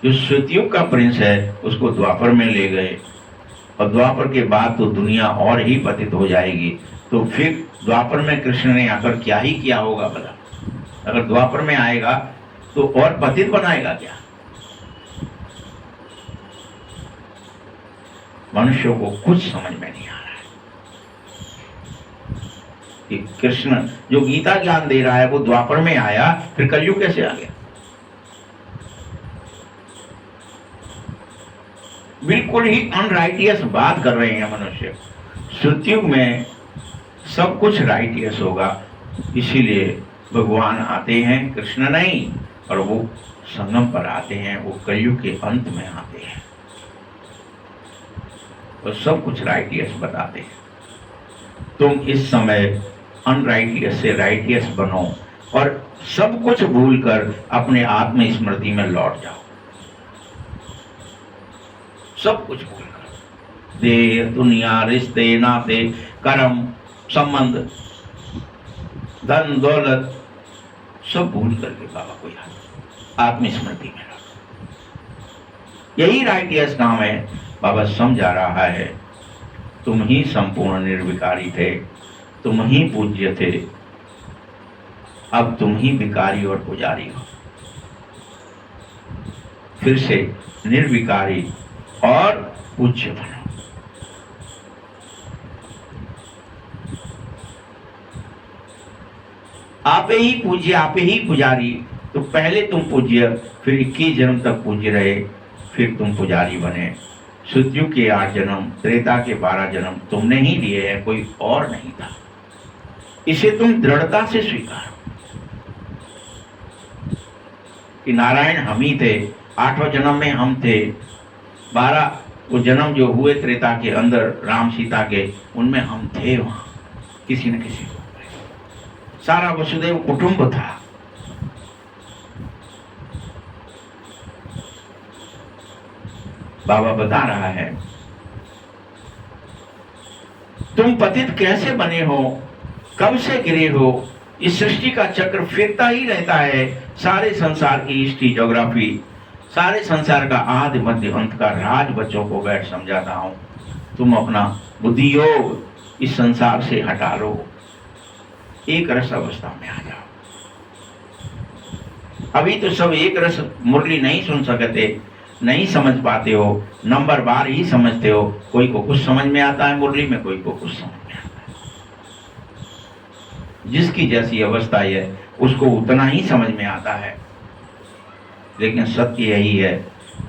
जो श्वेतयुग का प्रिंस है उसको द्वापर में ले गए, और द्वापर के बाद तो दुनिया और ही पतित हो जाएगी। तो फिर द्वापर में कृष्ण ने आकर क्या ही किया होगा भला? अगर द्वापर में आएगा तो और पतित बनाएगा क्या? मनुष्यों को कुछ समझ में नहीं आ रहा है कि कृष्ण जो गीता ज्ञान दे रहा है वो द्वापर में आया, फिर कलयुग कैसे आ गया? बिल्कुल ही अनराइटियस बात कर रहे हैं मनुष्य। सतयुग में सब कुछ राइटियस होगा, इसीलिए भगवान आते हैं, कृष्ण नहीं, और वो संगम पर आते हैं, वो कलयुग के अंत में आते हैं और सब कुछ राइटियस बताते हैं। तुम इस समय अनराइटियस से राइटियस बनो और सब कुछ भूलकर अपने आत्म स्मृति में लौट जाओ। सब कुछ भूलकर, देह, दुनिया, रिश्ते, नाते, कर्म, संबंध, धन, दौलत सब भूल करके बाबा को याद, आत्मस्मृति में रखो। यही राइटियस काम है। बाबा समझा रहा है, तुम ही संपूर्ण निर्विकारी थे, तुम ही पूज्य थे, अब तुम ही विकारी और पुजारी हो। फिर से निर्विकारी और पूज्य बनो। आपे ही पूज्य, आपे ही पुजारी। तो पहले तुम पूज्य, फिर 21 जन्म तक पूज्य रहे, फिर तुम पुजारी बने। सतयुग के 8 जन्म, त्रेता के 12 जन्म तुमने ही लिए हैं, कोई और नहीं था। इसे तुम दृढ़ता से स्वीकारो कि नारायण हम ही थे, 8वें जन्म में हम थे, 12 वो जन्म जो हुए त्रेता के अंदर राम सीता के, उनमें हम थे वहां किसी न किसी को। सारा वसुदेव कुटुंब था। बाबा बता रहा है, तुम पतित कैसे बने हो, कब से गिरे हो? इस सृष्टि का चक्र फिरता ही रहता है। सारे संसार की हिस्ट्री, ज्योग्राफी, सारे संसार का आदि मध्य अंत का राज बच्चों को बैठ समझाता हूं। तुम अपना बुद्धि योग इस संसार से हटा लो, एक रस अवस्था में आ जाओ। अभी तो सब एक रस मुरली नहीं सुन सकते, नहीं समझ पाते हो, नंबर बार ही समझते हो। कोई को कुछ समझ में आता है मुरली में, कोई को कुछ समझ में आता है। जिसकी जैसी अवस्था है उसको उतना ही समझ में आता है। लेकिन सत्य यही है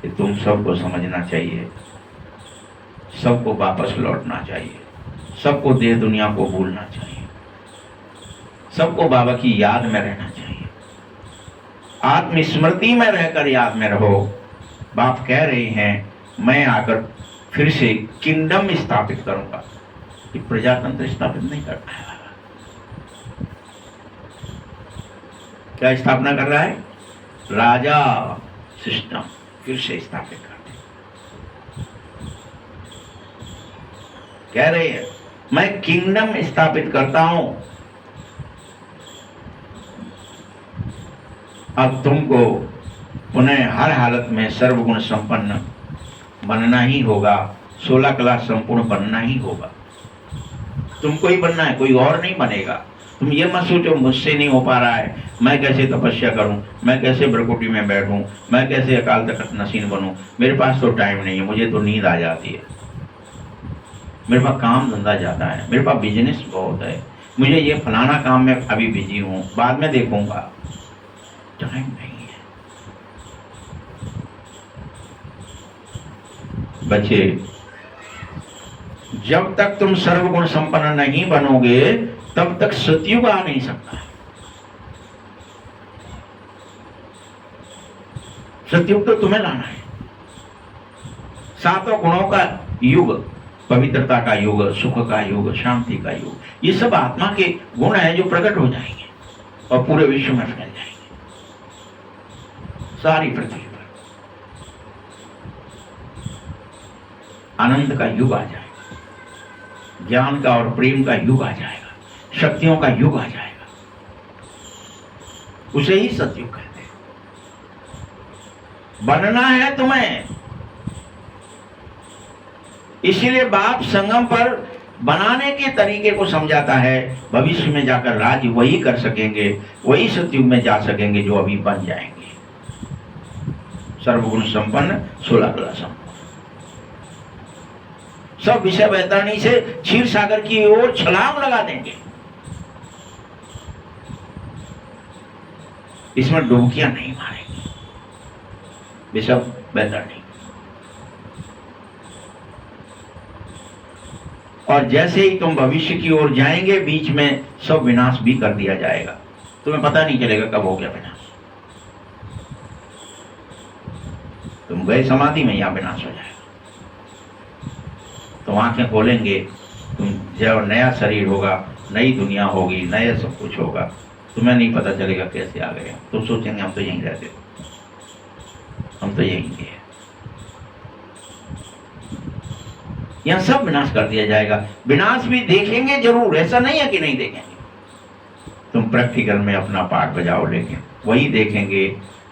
कि तुम सबको समझना चाहिए, सबको वापस लौटना चाहिए, सबको देह दुनिया को भूलना चाहिए, सबको बाबा की याद में रहना चाहिए, आत्मस्मृति में रहकर याद में रहो। बाप कह रहे हैं, मैं आकर फिर से किंगडम स्थापित करूंगा। कि प्रजातंत्र स्थापित नहीं करता है बाबा। क्या स्थापना कर रहा है? राजा सिस्टम फिर से स्थापित करते। कह रहे हैं, मैं किंगडम स्थापित करता हूं। अब तुमको पुनः हर हालत में सर्वगुण संपन्न बनना ही होगा, 16 क्लास संपूर्ण बनना ही होगा। तुमको ही बनना है, कोई और नहीं बनेगा। तुम ये मत सोचो मुझसे नहीं हो पा रहा है, मैं कैसे तपस्या करूं, मैं कैसे ब्रकुटी में बैठूं, मैं कैसे अकाल तख्त नसीन बनूं, मेरे पास तो टाइम नहीं है, मुझे तो नींद आ जाती है, मेरे पास काम धंधा जाता है, मेरे पास बिजनेस बहुत है, मुझे ये फलाना काम में अभी बिजी हूं, बाद में देखूंगा। टाइम नहीं है। बच्चे, जब तक तुम सर्वगुण संपन्न नहीं बनोगे तब तक सतयुग आ नहीं सकता। सतयुग तो तुम्हें लाना है। 7 गुणों का युग, पवित्रता का युग, सुख का युग, शांति का युग, ये सब आत्मा के गुण हैं जो प्रकट हो जाएंगे और पूरे विश्व में फैल जाएंगे, सारी पृथ्वी पर। आनंद का युग आ जाएगा, ज्ञान का और प्रेम का युग आ जाएगा, शक्तियों का युग आ जाएगा। उसे ही सतयुग कहते हैं। बनना है तुम्हें, इसीलिए बाप संगम पर बनाने के तरीके को समझाता है। भविष्य में जाकर राज्य वही कर सकेंगे, वही सतयुग में जा सकेंगे जो अभी बन जाएंगे। सर्वगुण संपन्न 16 कला संपन्न, सब विषय वैतरणी से क्षीर सागर की ओर छलांग लगा देंगे। इसमें डुबकियां नहीं मारेंगे विषय वैतरणी। और जैसे ही तुम भविष्य की ओर जाएंगे, बीच में सब विनाश भी कर दिया जाएगा। तुम्हें पता नहीं चलेगा कब हो गया विनाश। तुम गए समाधि में, यहां विनाश हो जाएगा। तुम आंखें खोलेंगे, तुम जब नया शरीर होगा, नई दुनिया होगी, नया सब कुछ होगा, तुम्हें नहीं पता चलेगा कैसे आ गए। तुम सोचेंगे हम तो यहीं रहते, हम तो यहीं के। यहां सब विनाश कर दिया जाएगा। विनाश भी देखेंगे जरूर, ऐसा नहीं है कि नहीं देखेंगे। तुम प्रैक्टिकल में अपना पार्ट बजाओ, लेकिन वही देखेंगे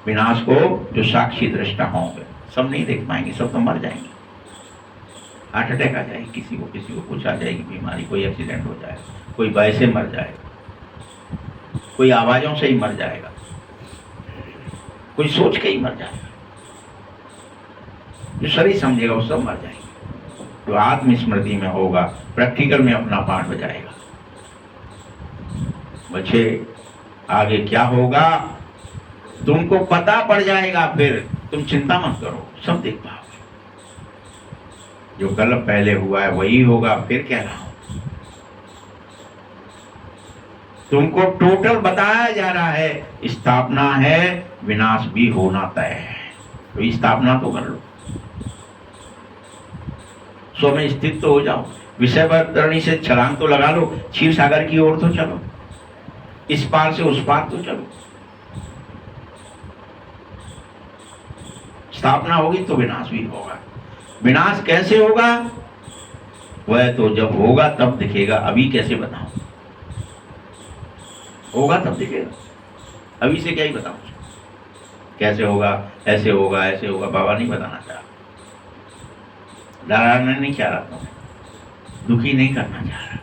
विनाश को जो साक्षी दृष्टा होंगे। सब नहीं देख पाएंगे, सब तो मर जाएंगे। हार्ट अटैक आ जाएगी किसी को कुछ आ जाएगी बीमारी, कोई एक्सीडेंट हो जाएगा, कोई वैसे मर जाएगा, कोई आवाजों से ही मर जाएगा, कोई सोच के ही मर जाएगा। जो शरीर समझेगा वो सब मर जाएंगे। जो आत्मस्मृति में होगा, प्रैक्टिकल में अपना पार्ट बजाएगा। बच्चे आगे क्या होगा तुमको पता पड़ जाएगा, फिर तुम चिंता मत करो, सब देख पाओगे। जो कल पहले हुआ है वही होगा, फिर कह रहा हूं तुमको टोटल बताया जा रहा है। स्थापना है, विनाश भी होना तय है, तो स्थापना तो कर लो, स्व में स्थित तो हो जाओ। विषय वैतरणी से छलांग तो लगा लो, क्षीर सागर की ओर तो चलो, इस पार से उस पार तो चलो। स्थापना होगी तो विनाश भी होगा। विनाश कैसे होगा वह तो जब होगा तब दिखेगा, अभी कैसे बताऊं? होगा तब दिखेगा, अभी से क्या ही बताऊं कैसे होगा। ऐसे होगा, ऐसे होगा, बाबा नहीं बताना चाह रहा, डराना नहीं चाह रहा, तुम्हें दुखी नहीं करना चाह रहा।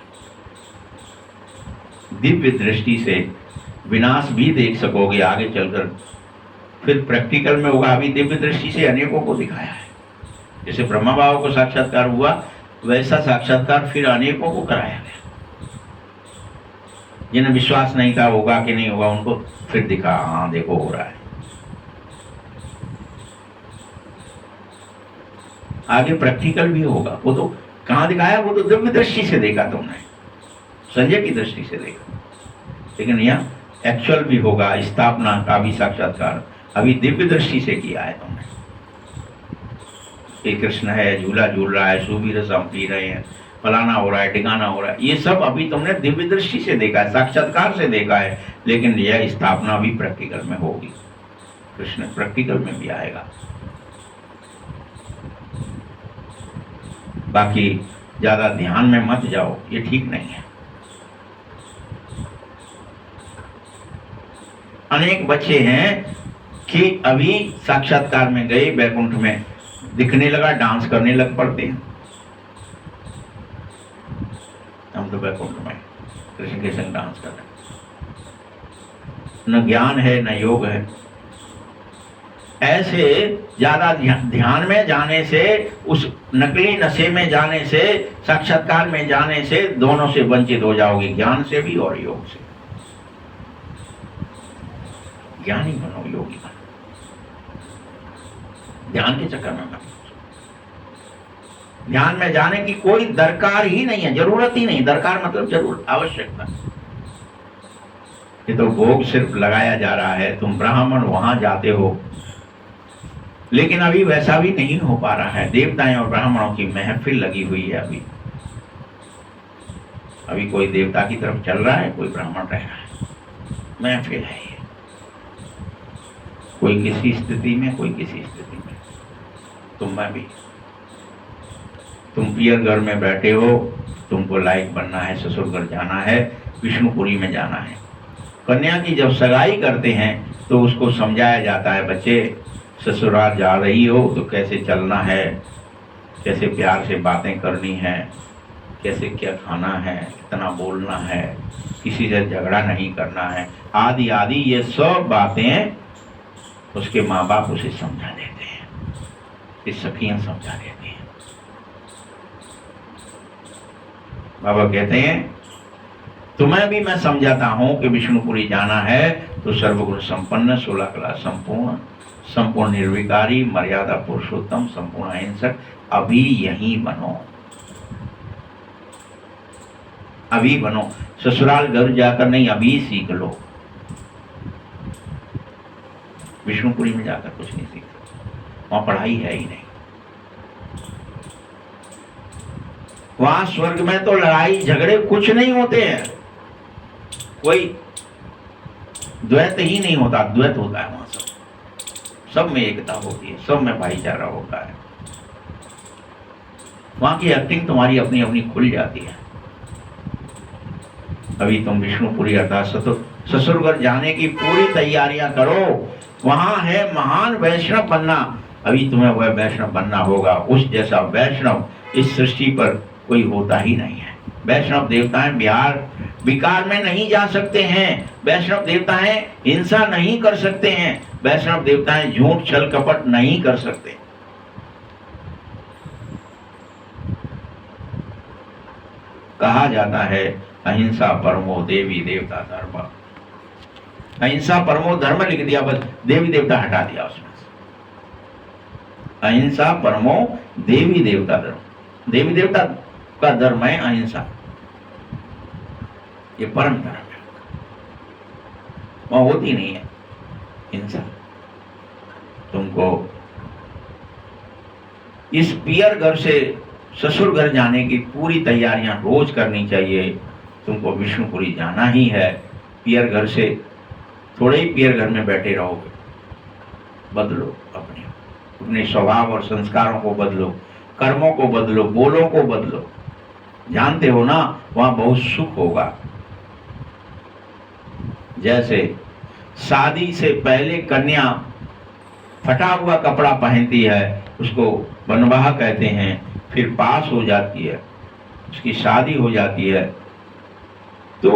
दिव्य दृष्टि से विनाश भी देख सकोगे आगे चलकर, फिर प्रैक्टिकल में होगा। अभी दिव्य दृष्टि से अनेकों को दिखाया है, जैसे ब्रह्मा बाबा को साक्षात्कार हुआ वैसा साक्षात्कार फिर अनेकों को कराया गया। जिन्हें विश्वास नहीं था होगा कि नहीं होगा, उनको फिर दिखा, हाँ देखो हो रहा है। आगे प्रैक्टिकल भी होगा। वो तो कहाँ दिखाया, वो तो दिव्य दृष्टि से देखा तुमने, संजय की दृष्टि से देखा। लेकिन यहाँ एक्चुअल भी होगा, स्थापना का भी साक्षात्कार अभी दिव्य दृष्टि से किया है तुमने। ये कृष्ण है, झूला झूल रहा है, सुबीर रस हम पी रहे हैं, फलाना हो रहा है, ठिकाना हो रहा है, ये सब अभी तुमने दिव्य दृष्टि से देखा है, साक्षात्कार से देखा है। लेकिन यह स्थापना भी प्रैक्टिकल में होगी, कृष्ण प्रैक्टिकल में भी आएगा। बाकी ज्यादा ध्यान में मत जाओ, ये ठीक नहीं है। अनेक बच्चे हैं कि अभी साक्षात्कार में गए, बैकुंठ में दिखने लगा, डांस करने लग पड़ते हैं। हम तो बैकुंठ में कृष्ण के संग डांस कर रहे हैं। न ज्ञान है न योग है। ऐसे ज्यादा ध्यान में जाने से, उस नकली नशे में जाने से, साक्षात्कार में जाने से दोनों से वंचित हो जाओगे, ज्ञान से भी और योग से। ज्ञानी बनो, योगी बनो, ध्यान के चक्कर में मत। ध्यान में जाने की कोई दरकार ही नहीं है, जरूरत ही नहीं। दरकार मतलब जरूरत, आवश्यकता। ये तो भोग सिर्फ लगाया जा रहा है। तुम ब्राह्मण वहां जाते हो, लेकिन अभी वैसा भी नहीं हो पा रहा है। देवताएं और ब्राह्मणों की महफिल लगी हुई है। अभी कोई देवता की तरफ चल रहा है, कोई ब्राह्मण रह रहा है, महफिल है ये। कोई किसी स्थिति में, कोई किसी स्थिति में, तुम मैं भी। तुम पियर घर में बैठे हो, तुमको लायक बनना है, ससुर घर जाना है, विष्णुपुरी में जाना है। कन्या की जब सगाई करते हैं तो उसको समझाया जाता है, बच्चे ससुराल जा रही हो तो कैसे चलना है, कैसे प्यार से बातें करनी है, कैसे क्या खाना है, कितना बोलना है, किसी से झगड़ा नहीं करना है, आदि आदि ये सब बातें उसके माँ बाप उसे समझा देते हैं, इस सखियां समझा देती हैं। बाबा कहते हैं तुम्हें भी मैं समझाता हूं कि विष्णुपुरी जाना है तो सर्वगुण संपन्न, 16 कला संपूर्ण, संपूर्ण निर्विकारी, मर्यादा पुरुषोत्तम, संपूर्ण अहिंसक अभी यहीं बनो, अभी बनो। ससुराल घर जाकर नहीं, अभी सीख लो। विष्णुपुरी में जाकर कुछ नहीं सीख सकते, वहां पढ़ाई है ही नहीं। वहां स्वर्ग में तो लड़ाई झगड़े कुछ नहीं होते हैं, कोई द्वैत ही नहीं होता, द्वैत होता है वहां सब में एकता होती है, सब में भाईचारा होता है। वहां की एक्टिंग तुम्हारी अपनी अपनी खुल जाती है। अभी तुम विष्णुपुरी अर्थात ससुर घर जाने की पूरी तैयारियां करो, वहां है महान वैष्णव बनना। अभी तुम्हें वह वैष्णव बनना होगा, उस जैसा वैष्णव इस सृष्टि पर कोई होता ही नहीं है। वैष्णव देवताएं बिहार विकार में नहीं जा सकते हैं, वैष्णव देवताएं हिंसा नहीं कर सकते हैं, वैष्णव देवताएं झूठ छल कपट नहीं कर सकते। कहा जाता है अहिंसा परमो देवी देवता धर्म, अहिंसा परमो धर्म लिख दिया, बस देवी देवता हटा दिया उसमें से। अहिंसा परमो देवी देवता धर्म, देवी देवता का धर्म है अहिंसा, ये परम धर्म है, वहां होती नहीं है हिंसा। तुमको इस पियर घर से ससुर घर जाने की पूरी तैयारियां रोज करनी चाहिए। तुमको विष्णुपुरी जाना ही है। पियर घर से थोड़े ही पियर घर में बैठे रहोगे, बदलो अपने स्वभाव और संस्कारों को बदलो, कर्मों को बदलो, बोलों को बदलो। जानते हो ना वहां बहुत सुख होगा। जैसे शादी से पहले कन्या फटा हुआ कपड़ा पहनती है, उसको बनवाह कहते हैं, फिर पास हो जाती है, उसकी शादी हो जाती है, तो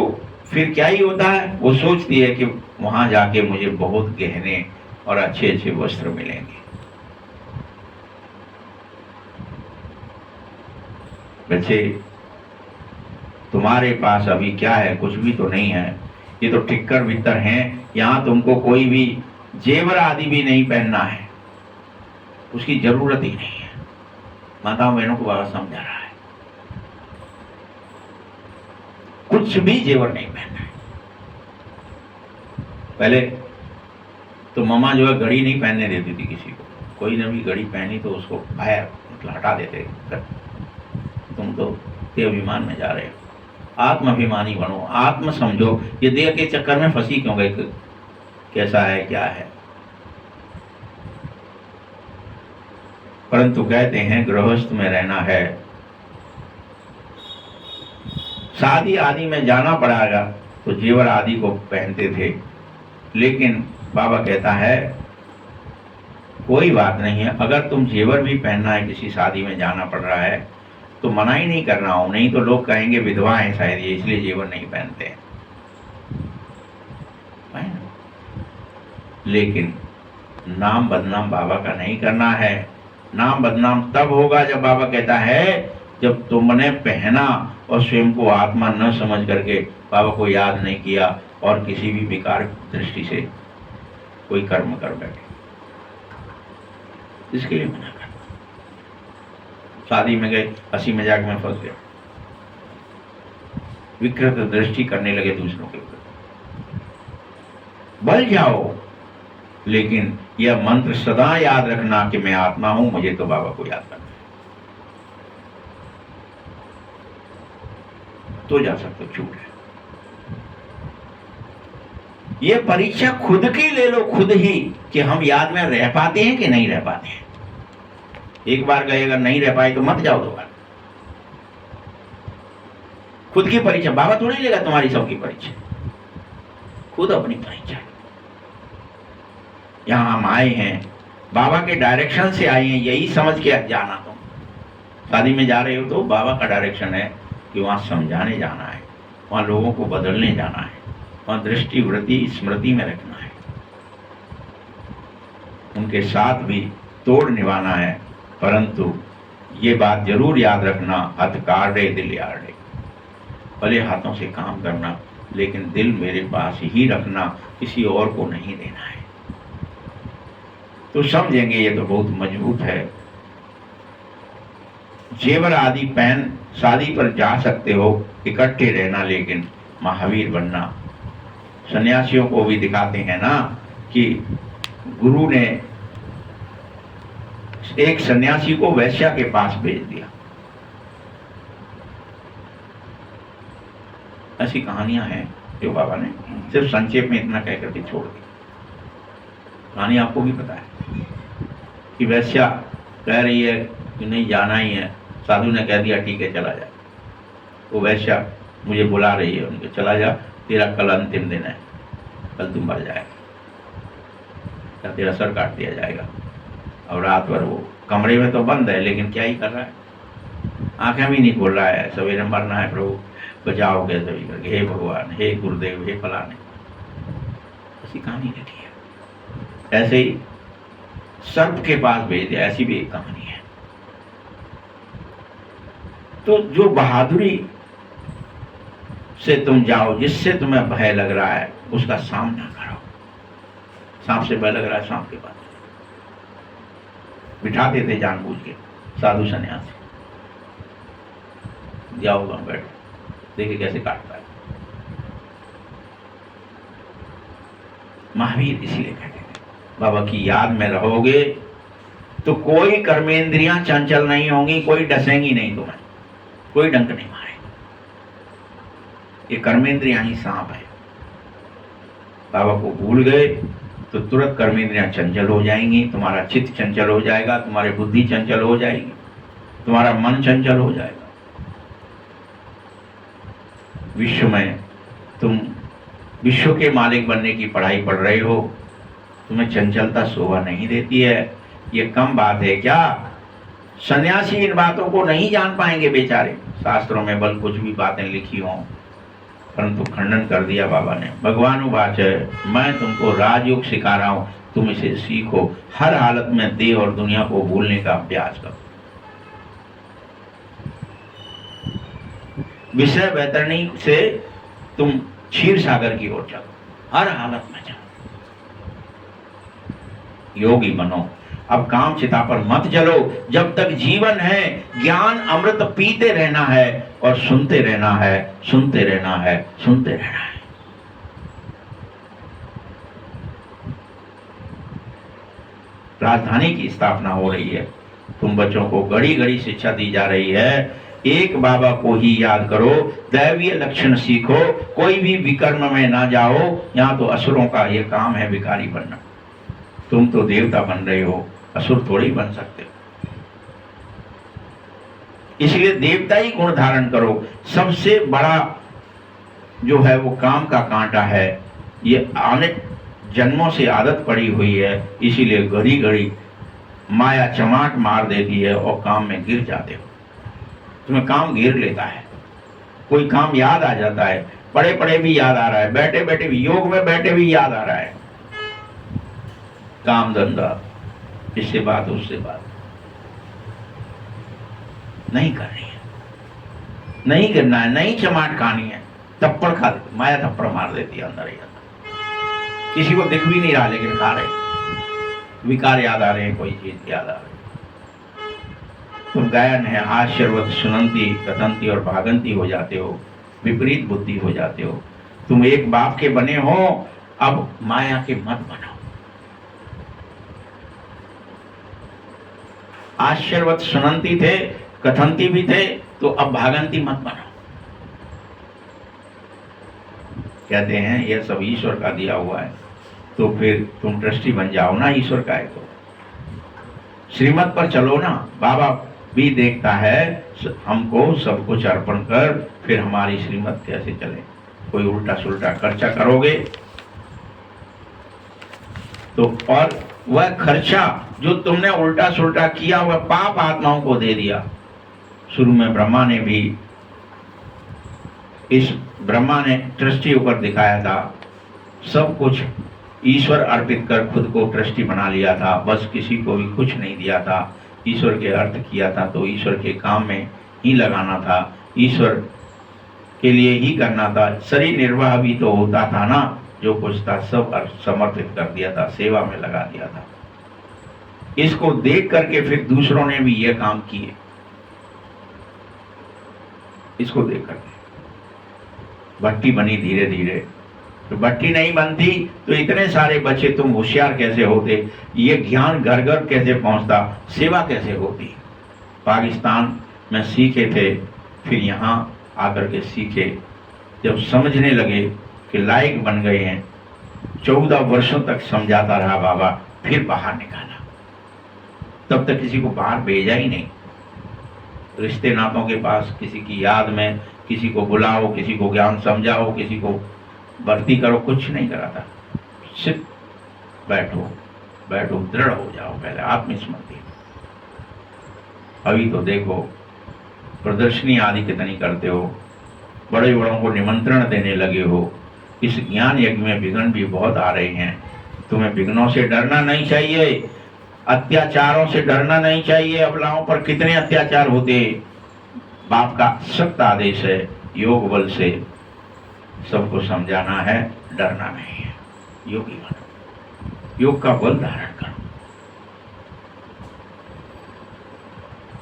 फिर क्या ही होता है, वो सोचती है कि वहां जाके मुझे बहुत गहने और अच्छे अच्छे वस्त्र मिलेंगे। बच्चे तुम्हारे पास अभी क्या है, कुछ भी तो नहीं है, ये तो टिक्कर भीतर हैं। यहाँ तुमको कोई भी जेवर आदि भी नहीं पहनना है, उसकी जरूरत ही नहीं है। माताओं बहनों को बाबा समझा रहा है, कुछ भी जेवर नहीं पहनना है। पहले तो मम्मा जो है घड़ी नहीं पहनने देती थी किसी को, कोई ने भी घड़ी पहनी तो उसको बाहर मतलब हटा देते। तुम तो देह अभिमान में जा रहे हो, आत्माभिमानी बनो, आत्म समझो। ये देह के चक्कर में फंसी क्यों गए, कैसा है क्या है। परंतु कहते हैं गृहस्थ में रहना है, शादी आदि में जाना पड़ेगा तो जेवर आदि को पहनते थे, लेकिन बाबा कहता है कोई बात नहीं है, अगर तुम जेवर भी पहनना है, किसी शादी में जाना पड़ रहा है तो मना ही नहीं करना हो, नहीं तो लोग कहेंगे विधवा है शायद ये इसलिए जेवर नहीं पहनते हैं। लेकिन नाम बदनाम बाबा का नहीं करना है। नाम बदनाम तब होगा जब बाबा कहता है जब तुमने पहना और स्वयं को आत्मा न समझ करके बाबा को याद नहीं किया और किसी भी विकार दृष्टि से कोई कर्म कर बैठे, इसके लिए मना कर। शादी में गए, हंसी मजाक में फंस गए, विकृत दृष्टि करने लगे दूसरों के ऊपर, बल जाओ। लेकिन यह मंत्र सदा याद रखना कि मैं आत्मा हूं, मुझे तो बाबा को याद करना तो जा सकते, छूट है। यह परीक्षा खुद की ले लो, खुद ही, कि हम याद में रह पाते हैं कि नहीं रह पाते हैं। एक बार गए, अगर नहीं रह पाए तो मत जाओ दोबारा, खुद की परीक्षा बाबा थोड़ी लेगा तुम्हारी सबकी परीक्षा, खुद अपनी परीक्षा। यहां हम आए हैं बाबा के डायरेक्शन से आए हैं, यही समझ के जाना। तुम शादी में जा रहे हो तो बाबा का डायरेक्शन है कि वहां समझाने जाना है, वहां लोगों को बदलने जाना है, वहां दृष्टि वृत्ति स्मृति में रखना है, उनके साथ भी तोड़ निभाना है। परंतु ये बात जरूर याद रखना, हथ काटे दिल यारे, भले हाथों से काम करना लेकिन दिल मेरे पास ही रखना, किसी और को नहीं देना है। तो समझेंगे ये तो बहुत मजबूत है। जेवर आदि पहन शादी पर जा सकते हो, इकट्ठे रहना लेकिन महावीर बनना। सन्यासियों को भी दिखाते हैं ना कि गुरु ने एक सन्यासी को वैश्या के पास भेज दिया। ऐसी कहानियां हैं जो बाबा ने सिर्फ संक्षेप में इतना कहकर के छोड़ दी। कहानी आपको भी पता है कि वैश्या कह रही है कि नहीं जाना ही है, साधु ने कह दिया ठीक है चला जा। वो वैश्या मुझे बुला रही है, उनके चला जा, तेरा कल अंतिम दिन है, कल तुम मर जाएगा या तेरा सर काट दिया जाएगा। और रात भर वो कमरे में तो बंद है लेकिन क्या ही कर रहा है, आंखें भी नहीं खोल रहा है, सवेरे मरना है, प्रभु बचाओगे सभी करके, हे भगवान, हे गुरुदेव, हे फलाने। ऐसी कहानी लिखी है। ऐसे ही सर्प के पास भेज दिया, ऐसी भी एक कहानी है। तो जो बहादुरी से तुम जाओ, जिससे तुम्हें भय लग रहा है उसका सामना करो। सांप से भय लग रहा है, सांप के पास बिठाते थे जानबूझ के साधु सन्यासी, जाओ वहां बैठो, देखिए कैसे काटता है। महावीर इसीलिए कहते थे बाबा की याद में रहोगे तो कोई कर्मेंद्रियां चंचल नहीं होंगी, कोई डसेंगी नहीं तुम्हें, कोई डंक नहीं मारेगा। ये कर्मेंद्रियां ही सांप है। बाबा को भूल गए तो तुरंत कर्मेंद्रियां चंचल हो जाएंगी, तुम्हारा चित्त चंचल हो जाएगा, तुम्हारी बुद्धि चंचल हो जाएगी, तुम्हारा मन चंचल हो जाएगा। विश्व में तुम विश्व के मालिक बनने की पढ़ाई पढ़ रहे हो, तुम्हें चंचलता शोभा नहीं देती है, ये कम बात है क्या? सन्यासी इन बातों को नहीं जान पाएंगे बेचारे। शास्त्रों में बल कुछ भी बातें लिखी हों, परंतु खंडन कर दिया बाबा ने। भगवान उवाच, मैं तुमको राजयोग सिखा रहा हूं, तुम इसे सीखो, हर हालत में देह और दुनिया को भूलने का अभ्यास करो। विषय वैतरणी से तुम क्षीर सागर की ओर चलो, हर हालत में चलो, योगी बनो। अब काम चिता पर मत चलो, जब तक जीवन है ज्ञान अमृत पीते रहना है और सुनते रहना है, सुनते रहना है, सुनते रहना है। राजधानी की स्थापना हो रही है, तुम बच्चों को घड़ी घड़ी शिक्षा दी जा रही है। एक बाबा को ही याद करो, दैवीय लक्षण सीखो, कोई भी विकर्म में ना जाओ। यहाँ तो असुरों का ये काम है भिखारी बनना, तुम तो देवता बन रहे हो, असुर थोड़ी बन सकते हो। इसलिए देवता ही गुण धारण करो। सबसे बड़ा जो है वो काम का कांटा है, ये अनेक जन्मों से आदत पड़ी हुई है, इसीलिए घड़ी घड़ी माया चमाट मार देती है और काम में गिर जाते हो। तुम्हें काम घेर लेता है, कोई काम याद आ जाता है, पढ़े पढ़े भी याद आ रहा है, बैठे बैठे भी, योग में बैठे भी याद आ रहा है, काम धंधा, इससे बात उससे बात नहीं करनी है, नहीं करना है, नहीं चमाट खानी है। थप्पड़ खा देती माया, थप्पड़ मार देती है अंदर ही अंदर। किसी को दिख भी नहीं रहा लेकिन खा रहे, विकार याद आ रहे हैं, कोई चीज याद आ रही। तुम गायन है हास्यवत सुनंती कथंती और भागंती हो जाते हो, विपरीत बुद्धि हो जाते हो। तुम एक बाप के बने हो, अब माया के मत बनो। आश्चर्यवत सुनंती थे, कथंती भी थे, तो अब भागंती मत बनो। कहते हैं यह सब ईश्वर का दिया हुआ है, तो फिर तुम ट्रस्टी बन जाओ ना ईश्वर का है तो। श्रीमत पर चलो ना। बाबा भी देखता है हमको सब कुछ अर्पण कर, फिर हमारी श्रीमत कैसे चले। कोई उल्टा सुल्टा खर्चा करोगे तो, और वह खर्चा जो तुमने उल्टा सुल्टा किया वह पाप आत्माओं को दे दिया। शुरू में ब्रह्मा ने ट्रस्टी होकर दिखाया था, सब कुछ ईश्वर अर्पित कर खुद को ट्रस्टी बना लिया था, बस किसी को भी कुछ नहीं दिया था। ईश्वर के अर्थ किया था तो ईश्वर के काम में ही लगाना था, ईश्वर के लिए ही करना था। शरीर निर्वाह भी तो होता था ना, जो कुछ था सब समर्पित कर दिया था, सेवा में लगा दिया था। इसको देख करके फिर दूसरों ने भी ये काम किए, इसको देख करके भट्टी बनी धीरे धीरे। तो भट्टी नहीं बनती तो इतने सारे बच्चे तुम होशियार कैसे होते, ये ज्ञान घर घर कैसे पहुंचता, सेवा कैसे होती। पाकिस्तान में सीखे थे, फिर यहाँ आकर के सीखे, जब समझने लगे कि लायक बन गए हैं, 14 वर्षों तक समझाता रहा बाबा, फिर बाहर निकाला। तब तक किसी को बाहर भेजा ही नहीं, रिश्ते नातों के पास किसी की याद में किसी को बुलाओ, किसी को ज्ञान समझाओ, किसी को भर्ती करो, कुछ नहीं करा था। सिर्फ बैठो बैठो, दृढ़ हो जाओ, पहले आत्मस्मृति। अभी तो देखो प्रदर्शनी आदि कितनी करते हो, बड़े बड़ों को निमंत्रण देने लगे हो। इस ज्ञान यज्ञ में विघ्न भी बहुत आ रहे हैं। तुम्हें विघ्नों से डरना नहीं चाहिए, अत्याचारों से डरना नहीं चाहिए। अबलाओं पर कितने अत्याचार होते, बाप का सख्त आदेश है, योग बल से सबको समझाना है, डरना नहीं है। योगी बनो, योग का बल धारण करो।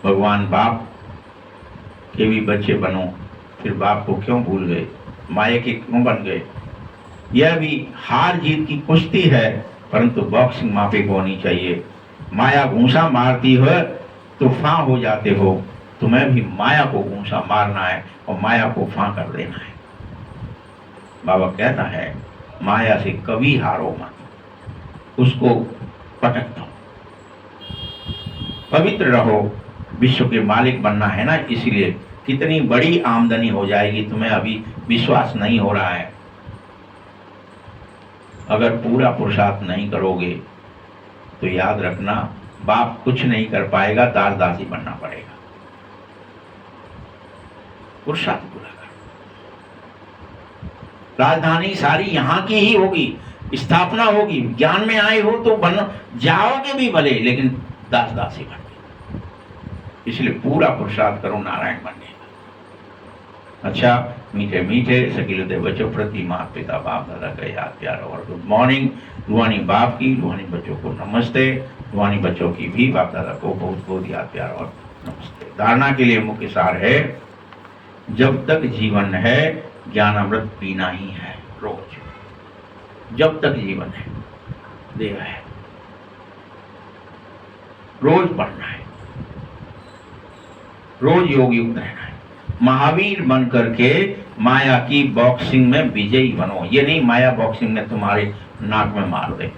भगवान बाप के भी बच्चे बनो, फिर बाप को क्यों भूल गए, माया के क्यों बन गए। यह भी हार जीत की कुश्ती है, परंतु बॉक्सिंग माफिक होनी चाहिए। माया घूंसा मारती है तो फां हो जाते हो, तुम्हें भी माया को घूंसा मारना है और माया को फां कर देना है। बाबा कहता है माया से कभी हारो मत, उसको पटक दो, पवित्र रहो। विश्व के मालिक बनना है ना, इसलिए कितनी बड़ी आमदनी हो जाएगी, तुम्हें अभी विश्वास नहीं हो रहा है। अगर पूरा पुरुषार्थ नहीं करोगे तो याद रखना बाप कुछ नहीं कर पाएगा, दास दासी बनना पड़ेगा। पुरुषार्थ पूरा करो। राजधानी सारी यहाँ की ही होगी, स्थापना होगी। ज्ञान में आए हो तो बन जाओगे भी भले, लेकिन दास दासी बन। इसलिए पूरा पुरुषार्थ करो नारायण बनने का। अच्छा, मीठे मीठे सकीलते बच्चों प्रति माता पिता बाप दादा का याद प्यार और गुड मॉर्निंग। रूहानी बाप की, रूहानी बच्चों को नमस्ते, रूहानी बच्चों की भी बाप दादा को बहुत बहुत याद प्यार और नमस्ते। धारणा के लिए मुख्य सार है, जब तक जीवन है ज्ञान अमृत पीना ही है रोज। जब तक जीवन है, देह है, रोज पढ़ना है, रोज योग युक्त रहना है। महावीर बन करके माया की बॉक्सिंग में विजयी बनो। ये नहीं माया बॉक्सिंग में तुम्हारे नाक में मार दे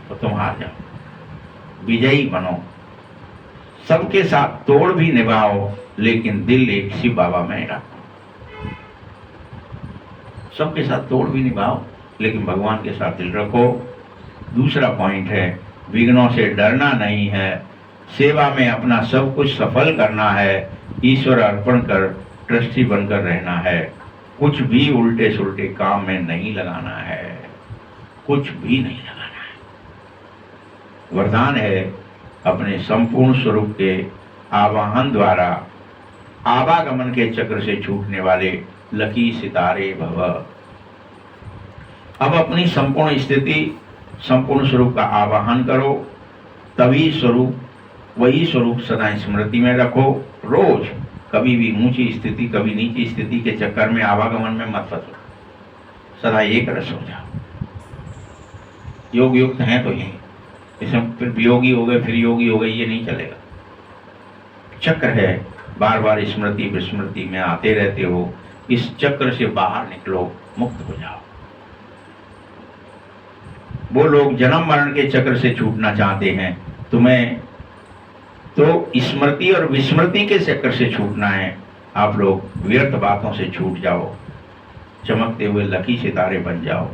तो तुम हार जाओ। विजयी बनो, सबके साथ तोड़ भी निभाओ, लेकिन दिल एक शिव बाबा में रखो। सबके साथ तोड़ भी निभाओ, लेकिन भगवान के साथ दिल रखो। दूसरा पॉइंट है, विघ्नों से डरना नहीं है, सेवा में अपना सब कुछ सफल करना है, ईश्वर अर्पण कर ट्रस्टी बनकर रहना है। कुछ भी उल्टे सुल्टे काम में नहीं लगाना है, कुछ भी नहीं लगाना है। वरदान है, अपने संपूर्ण स्वरूप के आवाहन द्वारा आवागमन के चक्र से छूटने वाले लकी सितारे भव। अब अपनी संपूर्ण स्थिति, संपूर्ण स्वरूप का आवाहन करो, तभी स्वरूप, वही स्वरूप सदा स्मृति में रखो। रोज कभी भी ऊंची स्थिति, कभी नीची स्थिति के चक्कर में, आवागमन में मत फंसो, सदा एक रस हो जाओ। योग युक्त हैं तो यही, इसमें फिर वियोगी हो गए, फिर योगी हो गए, ये नहीं चलेगा। चक्र है, बार बार स्मृति विस्मृति में आते रहते हो। इस चक्र से बाहर निकलो, मुक्त हो जाओ। वो लोग जन्म मरण के चक्र से छूटना चाहते हैं, तुम्हें तो स्मृति और विस्मृति के चक्कर से छूटना है। आप लोग व्यर्थ बातों से छूट जाओ, चमकते हुए लकी सितारे बन जाओ,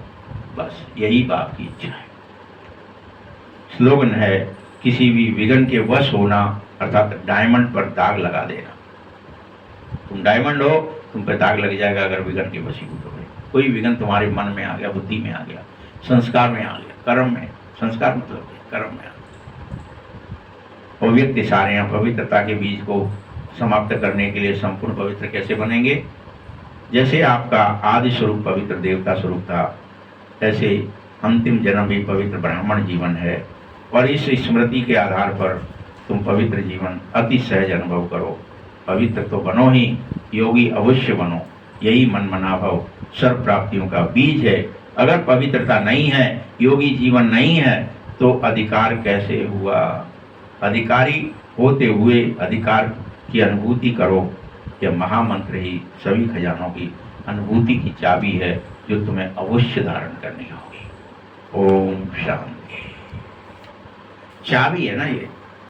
बस यही बाप की इच्छा है। स्लोगन है किसी भी विघन के वश होना, अर्थात डायमंड पर दाग लगा देना। तुम डायमंड हो, तुम पे दाग लग जाएगा अगर विघन के वशीभूत हो गए। कोई विघन तुम्हारे मन में आ गया, बुद्धि में आ गया, संस्कार में आ गया, कर्म में, संस्कार मतलब कर्म में आ गया। अव्यक्त सारे हैं। पवित्रता के बीज को समाप्त करने के लिए संपूर्ण पवित्र कैसे बनेंगे? जैसे आपका आदि स्वरूप पवित्र देवता स्वरूप था, ऐसे अंतिम जन्म भी पवित्र ब्राह्मण जीवन है, और इस स्मृति के आधार पर तुम पवित्र जीवन अति सहज अनुभव करो। पवित्र तो बनो ही, योगी अवश्य बनो। यही मन मनाभव सर्व प्राप्तियों का बीज है। अगर पवित्रता नहीं है, योगी जीवन नहीं है, तो अधिकार कैसे हुआ? अधिकारी होते हुए अधिकार की अनुभूति करो। यह महामंत्र ही सभी खजानों की अनुभूति की चाबी है, जो तुम्हें अवश्य धारण करनी होगी। ओम शांति। चाबी है ना ये।